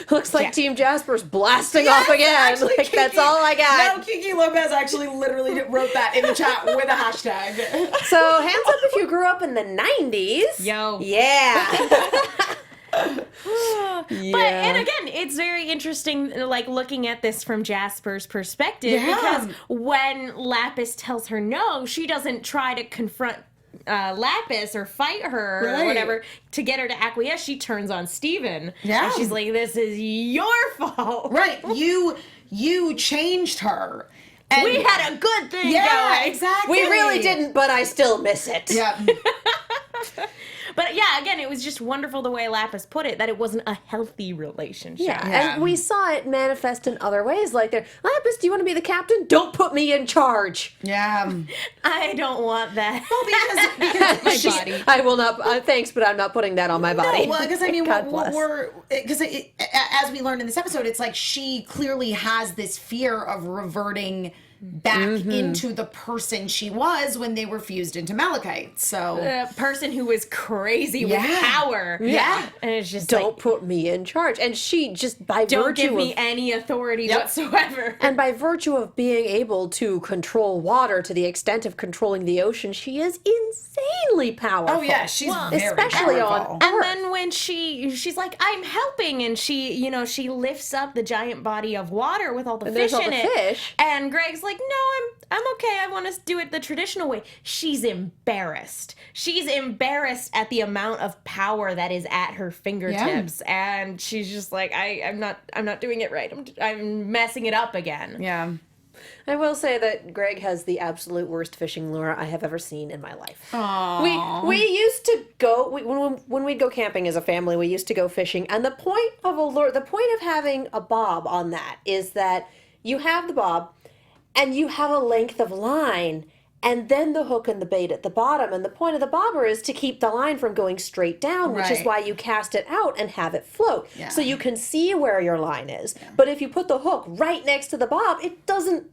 Looks like Team Jasper's blasting off again. Actually, Like, that's all I got. No, Kiki Lopez actually literally wrote that in the chat with a hashtag. So, hands up if you grew up in the 90s. Yo. Yeah. But, and again, it's very interesting, like, looking at this from Jasper's perspective, Yeah. because when Lapis tells her no, she doesn't try to confront Lapis or fight her or Right. whatever to get her to acquiesce. She turns on Steven. Yeah. And she's like, this is your fault. Right, you changed her. And We had a good thing yeah, going. exactly. We really didn't, but I still miss it. Yeah. But yeah, again, it was just wonderful the way Lapis put it, that it wasn't a healthy relationship. Yeah. Yeah. And we saw it manifest in other ways. Like, Lapis, do you want to be the captain? Don't put me in charge. Yeah. I don't want that. Because My she- body. I will not. Thanks, but I'm not putting that on my body. No, well, because I mean, God bless. as we learned in this episode, it's like she clearly has this fear of reverting back into the person she was when they were fused into Malachite. So A person who was crazy with Yeah. power. Yeah. And it's just Don't like, put me in charge. And she just by don't virtue give me of any authority Yep. whatsoever. and by virtue of being able to control water to the extent of controlling the ocean, she is insanely powerful. oh yeah, she's very especially powerful. on And then when she's like, I'm helping, and she lifts up the giant body of water with all the And fish there's all in the it. fish. And Greg's like, no, I'm okay. I want to do it the traditional way. She's embarrassed. She's embarrassed at the amount of power that is at her fingertips, and she's just like, I'm not doing it right. I'm messing it up again. Yeah. I will say that Greg has the absolute worst fishing lure I have ever seen in my life. We used to go when we'd go camping as a family. We used to go fishing, and the point of having a bob on that is that you have the bob, and you have a length of line, and then the hook and the bait at the bottom. And the point of the bobber is to keep the line from going straight down, which is Right. why you cast it out and have it float. Yeah. So you can see where your line is. But if you put the hook right next to the bob, it doesn't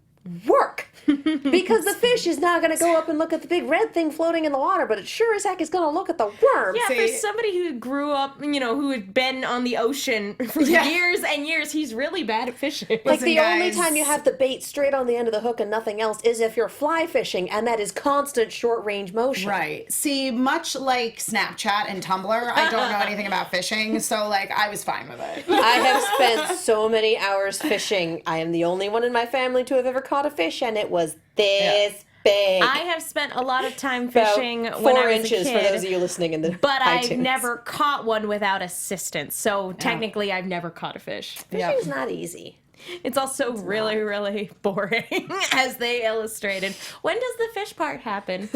work. Because the fish is not going to go up and look at the big red thing floating in the water, but it sure as heck is going to look at the worm. Yeah, See- for somebody who grew up, who had been on the ocean for Yeah. years and years, he's really bad at fishing. Like Listen, the only guys. time you have the bait straight on the end of the hook and nothing else is if you're fly fishing, and that is constant short range motion. Right. See, much like Snapchat and Tumblr, I don't know anything about fishing, so like I was fine with it. I have spent so many hours fishing. I am the only one in my family to have ever caught a fish, and it was this big. I have spent a lot of time About fishing 4 when I was inches a kid, for those of you listening in the but I've iTunes. never caught one without assistance. So technically, I've never caught a fish. Fishing's not easy. It's also really, really boring, as they illustrated. When does the fish part happen?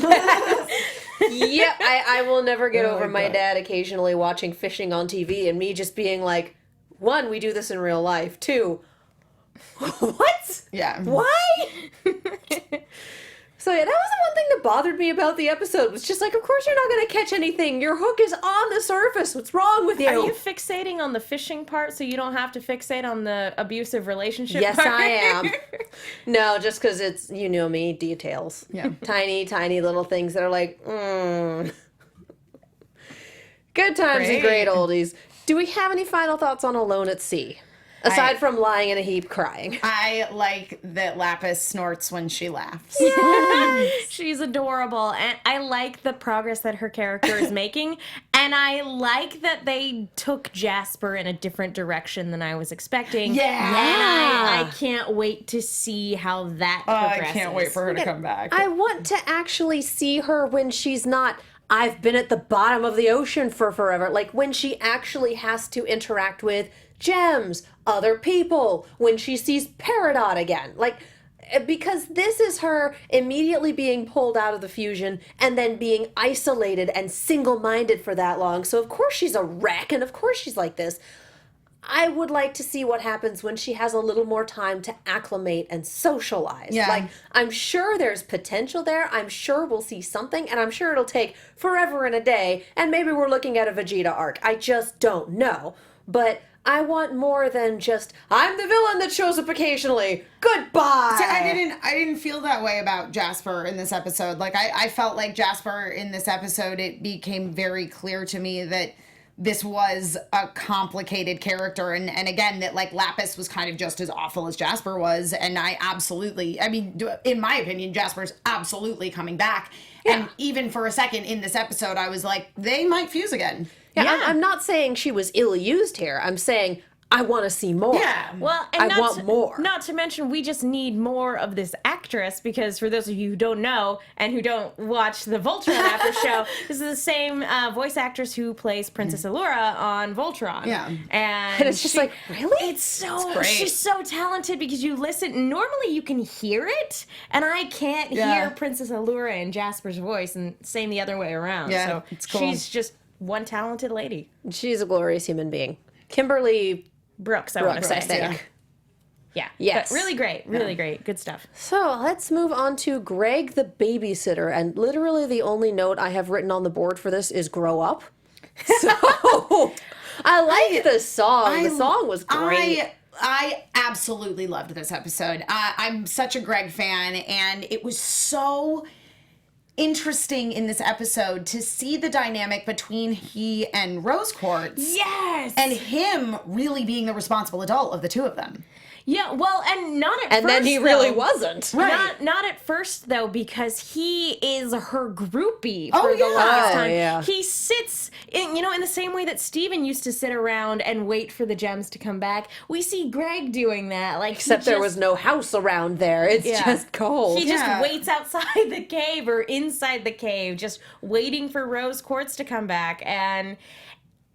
Yep, I will never get over my God. dad occasionally watching fishing on TV and me just being like, 1, we do this in real life. 2, what? Yeah. Why? So yeah, that was the one thing that bothered me about the episode. Was just like, of course you're not going to catch anything. Your hook is on the surface. What's wrong with you? Are you fixating on the fishing part so you don't have to fixate on the abusive relationship Yes, part? I am. No, just because it's, you know me, details. Yeah. Tiny, tiny little things that are like, Good times and great oldies. Do we have any final thoughts on Alone at Sea? Aside from lying in a heap crying. I like that Lapis snorts when she laughs. She's adorable, and I like the progress that her character is making, and I like that they took Jasper in a different direction than I was expecting. Yeah. And I can't wait to see how that progresses. I can't wait for her to come back. I want to actually see her when she's not, I've been at the bottom of the ocean for forever. Like when she actually has to interact with gems, other people, when she sees Peridot again. Like, because this is her immediately being pulled out of the fusion and then being isolated and single-minded for that long. So of course she's a wreck, and of course she's like this. I would like to see what happens when she has a little more time to acclimate and socialize. Yeah. Like, I'm sure there's potential there. I'm sure we'll see something, and I'm sure it'll take forever and a day, and maybe we're looking at a Vegeta arc. I just don't know. But I want more than just, I'm the villain that shows up occasionally. Goodbye. See, I didn't feel that way about Jasper in this episode. Like, I felt like Jasper in this episode, it became very clear to me that this was a complicated character. And again, that like Lapis was kind of just as awful as Jasper was. And I mean, in my opinion, Jasper's absolutely coming back. Yeah. And even for a second in this episode, I was like, they might fuse again. Yeah. I'm not saying she was ill-used here. I'm saying I want to see more. Yeah. Well, and I want more. Not to mention, we just need more of this actress, because for those of you who don't know and who don't watch the Voltron after show, this is the same voice actress who plays Princess Allura on Voltron. Yeah. And it's just like, really? It's great. she's so talented, because you listen, normally you can hear it, and I can't hear Princess Allura in Jasper's voice, and same the other way around. Yeah, so it's cool. She's just one talented lady. She's a glorious human being. Kimberly Brooks, I want to say. I think. Yeah. Yes. But really great. Really great. Good stuff. So let's move on to Greg the babysitter. And literally the only note I have written on the board for this is grow up. So I like this song. The song was great. I absolutely loved this episode. I'm such a Greg fan, and it was so interesting in this episode to see the dynamic between he and Rose Quartz. Yes! And him really being the responsible adult of the two of them. Yeah, well, and not at first, And then he really though. wasn't. Right. Not at first, though, because he is her groupie for Oh, the yeah. longest time. Yeah. He sits, in the same way that Steven used to sit around and wait for the gems to come back. We see Greg doing that. Like, Except there was no house around there. It's just cold. He just Yeah. waits outside the cave or inside the cave, just waiting for Rose Quartz to come back. And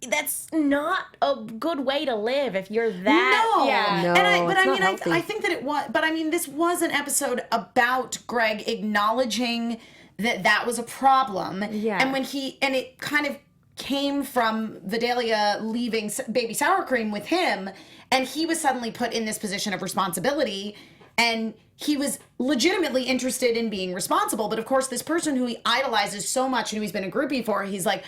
that's not a good way to live if you're that. No. Yeah. No. And it's not healthy. I think that it was, but I mean, this was an episode about Greg acknowledging that was a problem. Yeah. And and it kind of came from Vidalia leaving Baby Sour Cream with him, and he was suddenly put in this position of responsibility, and he was legitimately interested in being responsible. But of course, this person who he idolizes so much and who he's been a groupie for, he's like,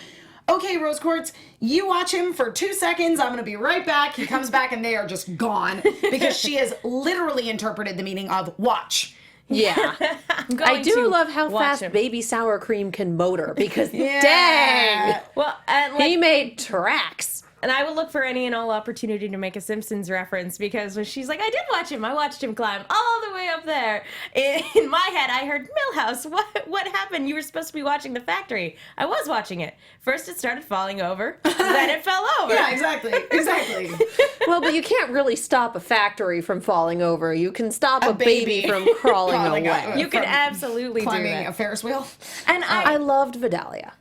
okay, Rose Quartz, you watch him for 2 seconds. I'm going to be right back. He comes back and they are just gone, because she has literally interpreted the meaning of watch. Yeah. I'm I going do to love how watch fast him. Baby Sour Cream can motor, because dang, Well, and like, he made tracks. and I will look for any and all opportunity to make a Simpsons reference, because when she's like, I did watch him. I watched him climb all the way up there. In my head, I heard, Millhouse, what happened? You were supposed to be watching The Factory. I was watching it. First it started falling over, then it fell over. Yeah, exactly. Well, but you can't really stop a factory from falling over. You can stop a baby from crawling Crawling away. up. You could From absolutely do Climbing that. a Ferris wheel. And I loved Vidalia.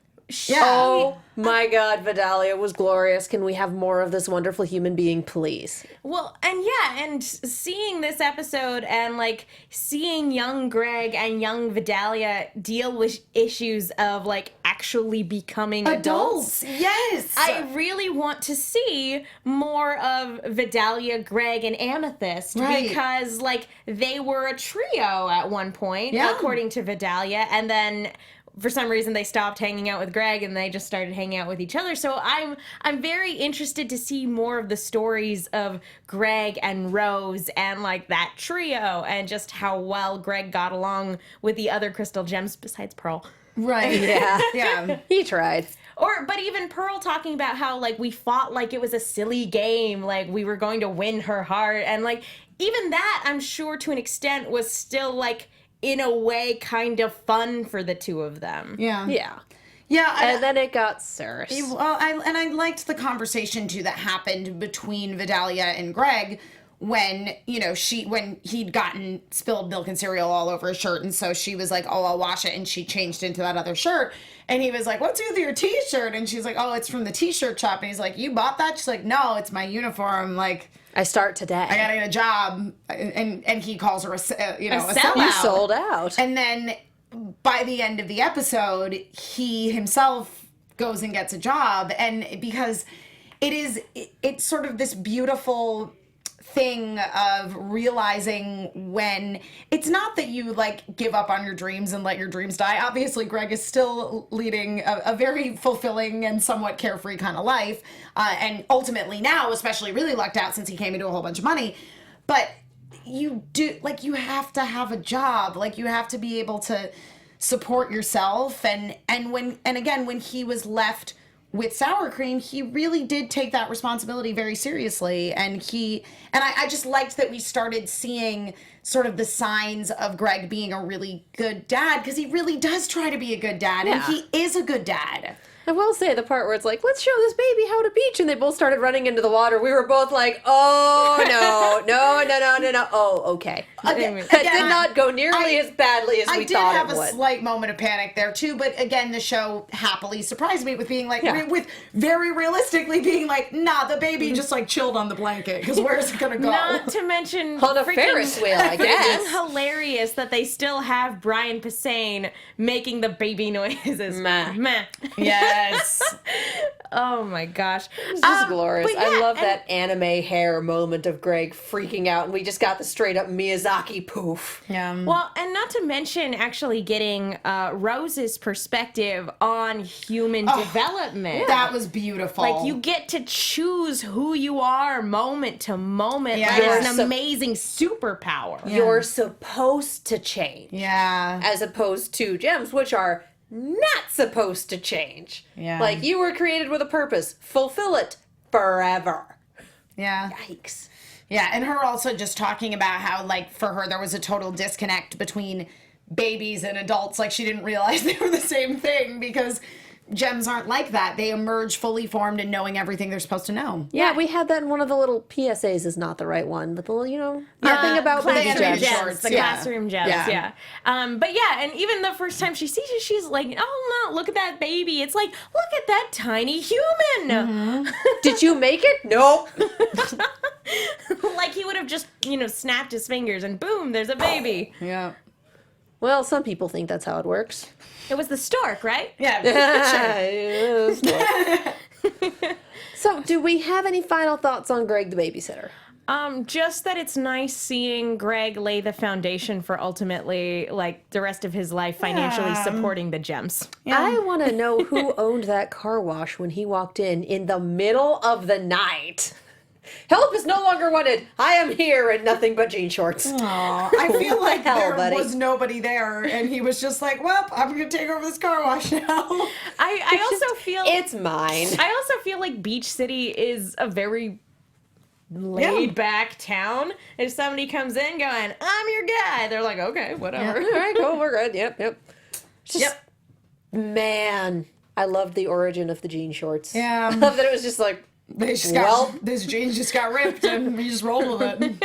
Oh my God, Vidalia was glorious. Can we have more of this wonderful human being, please? Well, and seeing this episode and like seeing young Greg and young Vidalia deal with issues of like actually becoming adults. Yes. I really want to see more of Vidalia, Greg, and Amethyst because like they were a trio at one point, according to Vidalia, and then for some reason they stopped hanging out with Greg and they just started hanging out with each other. So I'm very interested to see more of the stories of Greg and Rose and like that trio and just how well Greg got along with the other crystal gems besides Pearl. Right. Yeah. He tried. But even Pearl talking about how like we fought like it was a silly game, like we were going to win her heart, and like even that I'm sure to an extent was still like in a way kind of fun for the two of them. Yeah. And then it got Circe. Well, I liked the conversation too that happened between Vidalia and Greg when, you know, when he'd gotten spilled milk and cereal all over his shirt, and so she was like, "Oh, I'll wash it," and she changed into that other shirt, and he was like, "What's with your t-shirt?" And she's like, "Oh, it's from the t-shirt shop," and he's like, "You bought that?" She's like, "No, it's my uniform. Like, I start today. I gotta get a job," and he calls her a sellout. You sold out. And then by the end of the episode, he himself goes and gets a job, and because it's sort of this beautiful thing of realizing when it's not that you like give up on your dreams and let your dreams die. Obviously, Greg is still leading a very fulfilling and somewhat carefree kind of life, and ultimately now especially really lucked out since he came into a whole bunch of money. But you you have to have a job, like you have to be able to support yourself, and again when he was left with sour cream, he really did take that responsibility very seriously, and I just liked that we started seeing sort of the signs of Greg being a really good dad, because he really does try to be a good dad, and he is a good dad. I will say the part where it's like, let's show this baby how to beach, and they both started running into the water. We were both like, oh, no. Oh, okay. That did not go nearly as badly as we thought it would. I did have a slight moment of panic there, too, but again, the show happily surprised me with being like, with very realistically being like, nah, the baby just like chilled on the blanket, because where's it gonna go? Not to mention on a Ferris wheel, I guess. Hilarious that they still have Brian Posehn making the baby noises. Meh. Yes. Oh my gosh. It's just glorious. I love that anime hair moment of Greg freaking out, and we just got the straight up Miyazaki poof. Yeah. Well, and not to mention actually getting Rose's perspective on human development. That was beautiful. Like you get to choose who you are moment to moment. Yeah. Like it's an amazing superpower. You're supposed to change. Yeah. As opposed to gems, which are not supposed to change. Yeah. Like, you were created with a purpose. Fulfill it forever. Yeah. Yikes. Yeah, and her also just talking about how, like, for her, there was a total disconnect between babies and adults. Like, she didn't realize they were the same thing, because gems aren't like that. They emerge fully formed and knowing everything they're supposed to know. Yeah, we had that in one of the little PSAs, is not the right one, but the little, nothing about baby classroom gems. gems. The classroom gems, yeah. But yeah, and even the first time she sees it, she's like, oh no, look at that baby. It's like, look at that tiny human. Mm-hmm. Did you make it? Nope. Like he would have just, snapped his fingers and boom, there's a baby. Yeah. Well, some people think that's how it works. It was the stork, right? Yeah. So, do we have any final thoughts on Greg the babysitter? Just that it's nice seeing Greg lay the foundation for ultimately, like, the rest of his life financially supporting the gems. Yeah. I want to know who owned that car wash when he walked in the middle of the night. Help is no longer wanted. I am here in nothing but jean shorts. Aww, I feel like there was nobody there, and he was just like, well, I'm going to take over this car wash now. I also feel... It's mine. I also feel like Beach City is a very laid-back town. If somebody comes in going, I'm your guy, they're like, okay, whatever. All right, cool, we're good. Yep. Man, I loved the origin of the jean shorts. Yeah. I love that it was just like, This jeans just got ripped, and we just rolled with it.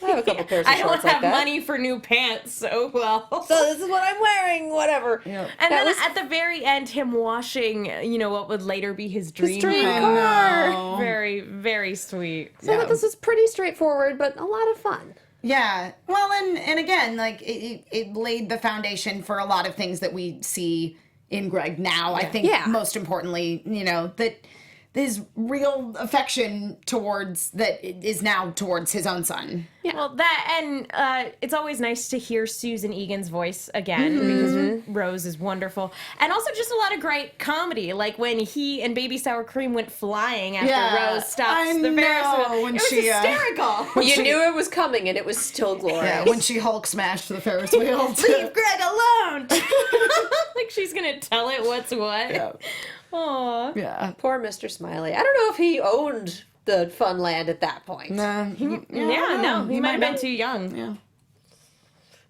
I have a couple pairs of I don't shorts have like that. money for new pants, so well. So this is what I'm wearing, whatever. Yeah. And That then was- at the very end, him washing, what would later be his dream dream car. car. Very, very sweet. So I thought this was pretty straightforward, but a lot of fun. Yeah. Well, and again, like it laid the foundation for a lot of things that we see in Greg now. I think Yeah. most importantly, that his real affection that is now towards his own son. Well, that, and it's always nice to hear Susan Egan's voice again, because Rose is wonderful. And also just a lot of great comedy, like when he and Baby Sour Cream went flying after Rose stops I the Ferris know, wheel. when It was she, hysterical. You knew it was coming, and it was still glorious. Yeah, when she Hulk smashed the Ferris wheel. Leave Greg alone! Like she's gonna tell it what's what. Yeah. Aw. Yeah. Poor Mr. Smiley. I don't know if he owned the Funland at that point. Yeah, no, he might have been too young. Yeah.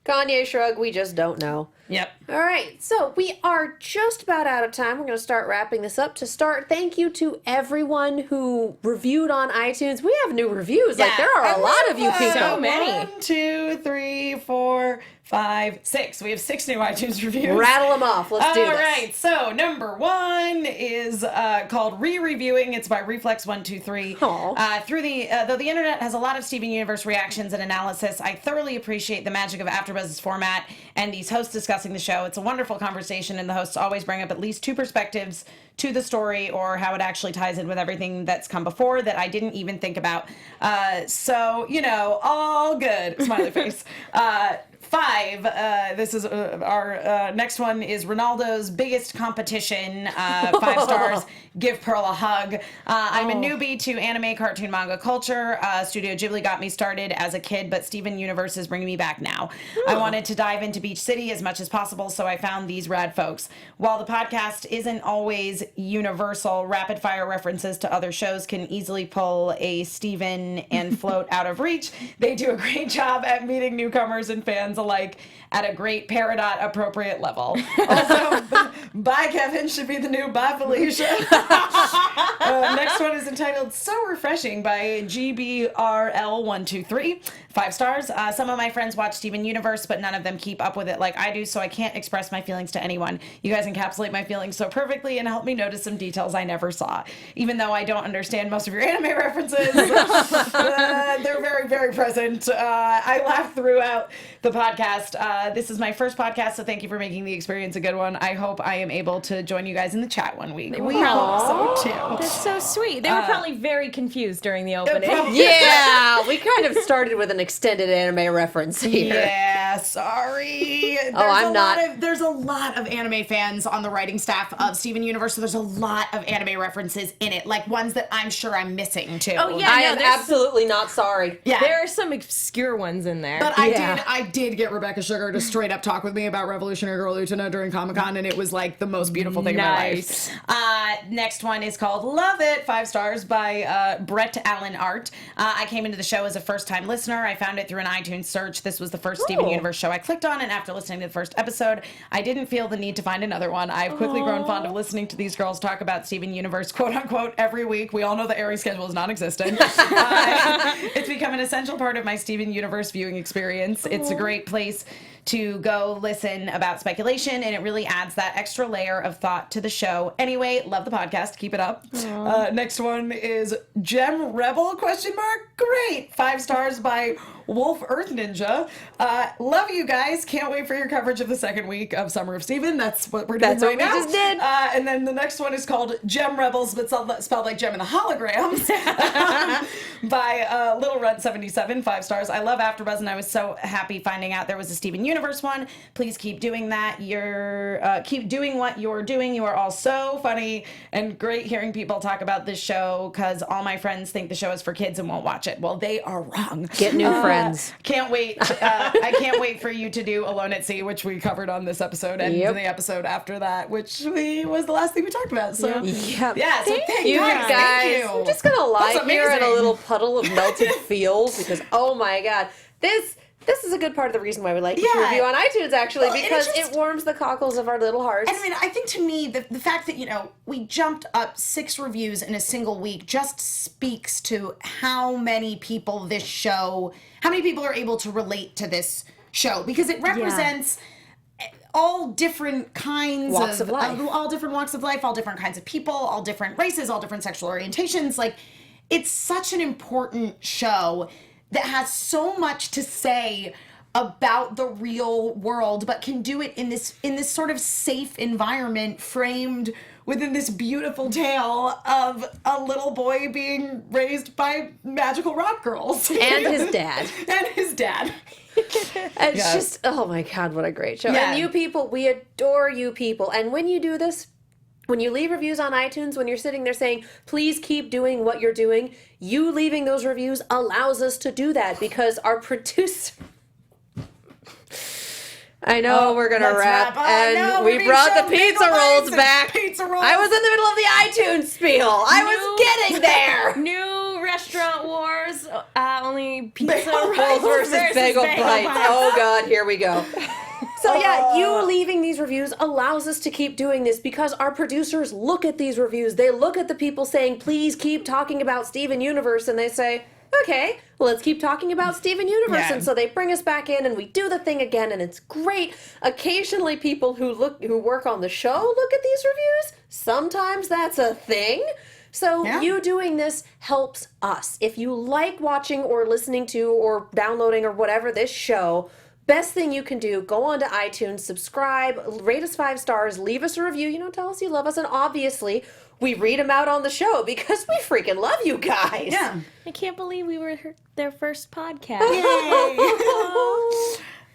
Kanye shrug, we just don't know. Yep. All right, so we are just about out of time. We're going to start wrapping this up. To start, thank you to everyone who reviewed on iTunes. We have new reviews. Like, there are a lot of you people. So many. 1, 2, 3, 4, 5, 6. We have 6 new iTunes reviews. Rattle them off. Let's do this. All right, so number 1 is called Re-Reviewing. It's by Reflex123. Aw. Though the internet has a lot of Steven Universe reactions and analysis, I thoroughly appreciate the magic of AfterBuzz's format and these hosts discussing the show. It's a wonderful conversation, and the hosts always bring up at least 2 perspectives to the story or how it actually ties in with everything that's come before that I didn't even think about. So, all good. Smiley face. 5. This is our next one is Ronaldo's biggest competition. 5 stars. Give Pearl a hug. I'm a newbie to anime, cartoon, manga culture. Studio Ghibli got me started as a kid, but Steven Universe is bringing me back now. I wanted to dive into Beach City as much as possible, so I found these rad folks. While the podcast isn't always universal, rapid fire references to other shows can easily pull a Steven and float out of reach. They do a great job at meeting newcomers and fans alike at a great Peridot appropriate level. Also, Bye Kevin should be the new Bye Felicia. Next one is entitled So Refreshing by GBRL123. 5 stars. Some of my friends watch Steven Universe, but none of them keep up with it like I do, so I can't express my feelings to anyone. You guys encapsulate my feelings so perfectly and help me notice some details I never saw. Even though I don't understand most of your anime references, they're very, very present. I laugh throughout the podcast. This is my first podcast, so thank you for making the experience a good one. I hope I am able to join you guys in the chat one week. We hope so, too. That's so sweet. They were probably very confused during the opening. Yeah, we kind of started with an extended anime reference here. Yeah, sorry. There's a lot of anime fans on the writing staff of Steven Universe, so there's a lot of anime references in it, like ones that I'm sure I'm missing too. Oh, yeah. I no, am there's absolutely not sorry. Yeah. There are some obscure ones in there. But Yeah. I did get Rebecca Sugar to straight up talk with me about Revolutionary Girl Utena during Comic-Con, and it was like the most beautiful thing Nice. in my life. Next one is called Love It, 5 stars by Brett Allen Art. I came into the show as a first-time listener. I found it through an iTunes search. This was the first Steven Universe show I clicked on, and after listening to the first episode, I didn't feel the need to find another one. I've quickly grown fond of listening to these girls talk about Steven Universe, quote-unquote, every week. We all know the airing schedule is non-existent. It's become an essential part of my Steven Universe viewing experience. It's a great place to go listen about speculation, and it really adds that extra layer of thought to the show. Anyway, love the podcast. Keep it up. Next one is Gem Rebel, ? Great. 5 stars by Wolf Earth Ninja. Love you guys. Can't wait for your coverage of the second week of Summer of Steven. That's what we're doing right now. That's what we just did. And then the next one is called Gem Rebels, but spelled like Gem and the Holograms by Little Red 77, 5 stars. I love AfterBuzz, and I was so happy finding out there was a Steven Universe one. Please keep doing that. Keep doing what you're doing. You are all so funny and great hearing people talk about this show, because all my friends think the show is for kids and won't watch it. Well, they are wrong. Get new friends. Can't wait. I can't wait for you to do Alone at Sea, which we covered on this episode, and Yep. the episode after that, which was the last thing we talked about. So Yep. yeah, so thank You guys. guys, Thank you. I'm just gonna lie That's here in a amazing. little puddle of melted feels because oh my god, this This is a good part of the reason why we like to Yeah. review on iTunes, actually, Well, and because it just- it warms the cockles of our little hearts. And I mean, I think to me, the fact that, we jumped up 6 reviews in a single week just speaks to how many people are able to relate to this show, because it represents all different kinds Walks of life. all different walks of life, all different kinds of people, all different races, all different sexual orientations. Like, it's such an important show that has so much to say about the real world, but can do it in this sort of safe environment framed within this beautiful tale of a little boy being raised by magical rock girls. And his dad. And his dad. It's just, oh my God, what a great show. Yeah. And you people, we adore you people. And when you do this, when you leave reviews on iTunes, when you're sitting there saying, please keep doing what you're doing, you leaving those reviews allows us to do that, because our producer... I know we're going to let's wrap. wrap. And no, we're we being brought the shown pizza bagel rolls bites and back. Pizza rolls. I was in the middle of the iTunes spiel. I was getting there. New restaurant wars. Only pizza Bagel rolls rolls versus bagel bites. Oh God, here we go. So yeah, you leaving these reviews allows us to keep doing this, because our producers look at these reviews. They look at the people saying, please keep talking about Steven Universe, and they say, okay, well, let's keep talking about Steven Universe. Yeah. And so they bring us back in and we do the thing again, and it's great. Occasionally people who work on the show look at these reviews. Sometimes that's a thing. So Yeah. you doing this helps us. If you like watching or listening to or downloading or whatever this show, best thing you can do, go onto iTunes, subscribe, rate us 5 stars, leave us a review, tell us you love us, and obviously we read them out on the show because we freaking love you guys. Yeah. I can't believe we were their first podcast.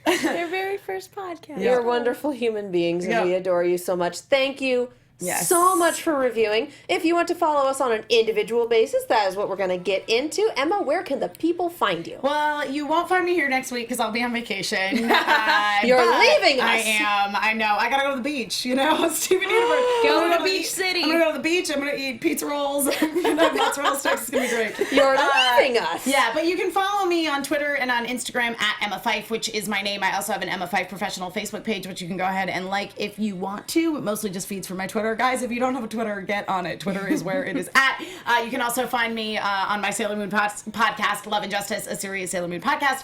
Their very first podcast. You're wonderful human beings, and Yeah. we adore you so much. Thank you Yes. so much for reviewing. If you want to follow us on an individual basis, that is what we're going to get into. Emma, where can the people find you? Well, you won't find me here next week because I'll be on vacation. You're but leaving us. I am. I know. I gotta go to the beach. Steven Universe. Go I'm to gonna Beach eat- City. I'm gonna go to the beach. I'm gonna eat pizza rolls. Mozzarella sticks. It's gonna be great. You're leaving us. Yeah, but you can follow me on Twitter and on Instagram at Emma Fyffe, which is my name. I also have an Emma Fyffe professional Facebook page, which you can go ahead and like if you want to. It mostly just feeds from my Twitter. Guys, if you don't have a Twitter, get on it. Twitter is where it is at. You can also find me on my Sailor Moon podcast, Love and Justice, a serious Sailor Moon podcast.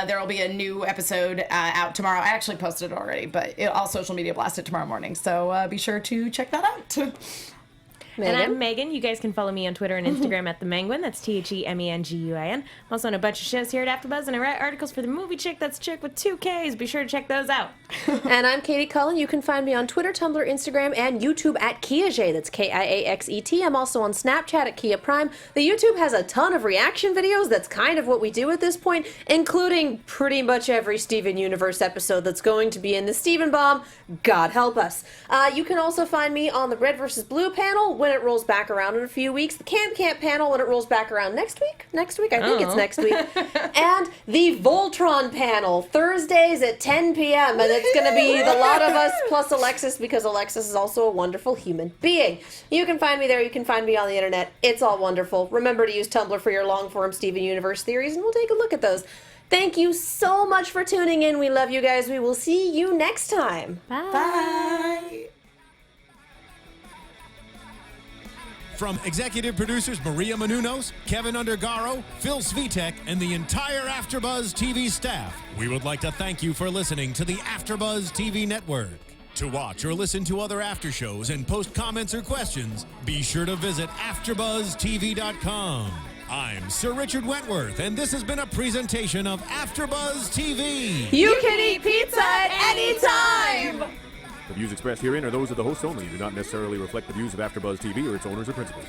There will be a new episode out tomorrow. I actually posted it already, but all social media blasted tomorrow morning. So be sure to check that out. And Megan? I'm Megan. You guys can follow me on Twitter and Instagram at TheMenguin. That's TheMenguin. I'm also on a bunch of shows here at AfterBuzz, and I write articles for The Movie Chick. That's Chick with 2 Ks. Be sure to check those out. And I'm Katie Cullen. You can find me on Twitter, Tumblr, Instagram, and YouTube at KiaXet. That's KIAXET. I'm also on Snapchat at Kia Prime. The YouTube has a ton of reaction videos. That's kind of what we do at this point, including pretty much every Steven Universe episode that's going to be in the Steven Bomb. God help us. You can also find me on the Red vs. Blue panel when it rolls back around in a few weeks. The Camp panel when it rolls back around next week. I think it's next week. And the Voltron panel, Thursdays at 10 p.m. And it's going to be the lot of us plus Alexis, because Alexis is also a wonderful human being. You can find me there. You can find me on the internet. It's all wonderful. Remember to use Tumblr for your long-form Steven Universe theories, and we'll take a look at those. Thank you so much for tuning in. We love you guys. We will see you next time. Bye. From executive producers Maria Menounos, Kevin Undergaro, Phil Svitek, and the entire AfterBuzz TV staff, we would like to thank you for listening to the AfterBuzz TV network. To watch or listen to other after shows and post comments or questions, be sure to visit AfterBuzzTV.com. I'm Sir Richard Wentworth, and this has been a presentation of AfterBuzz TV. You can eat pizza at any time! The views expressed herein are those of the hosts only and do not necessarily reflect the views of AfterBuzz TV or its owners or principals.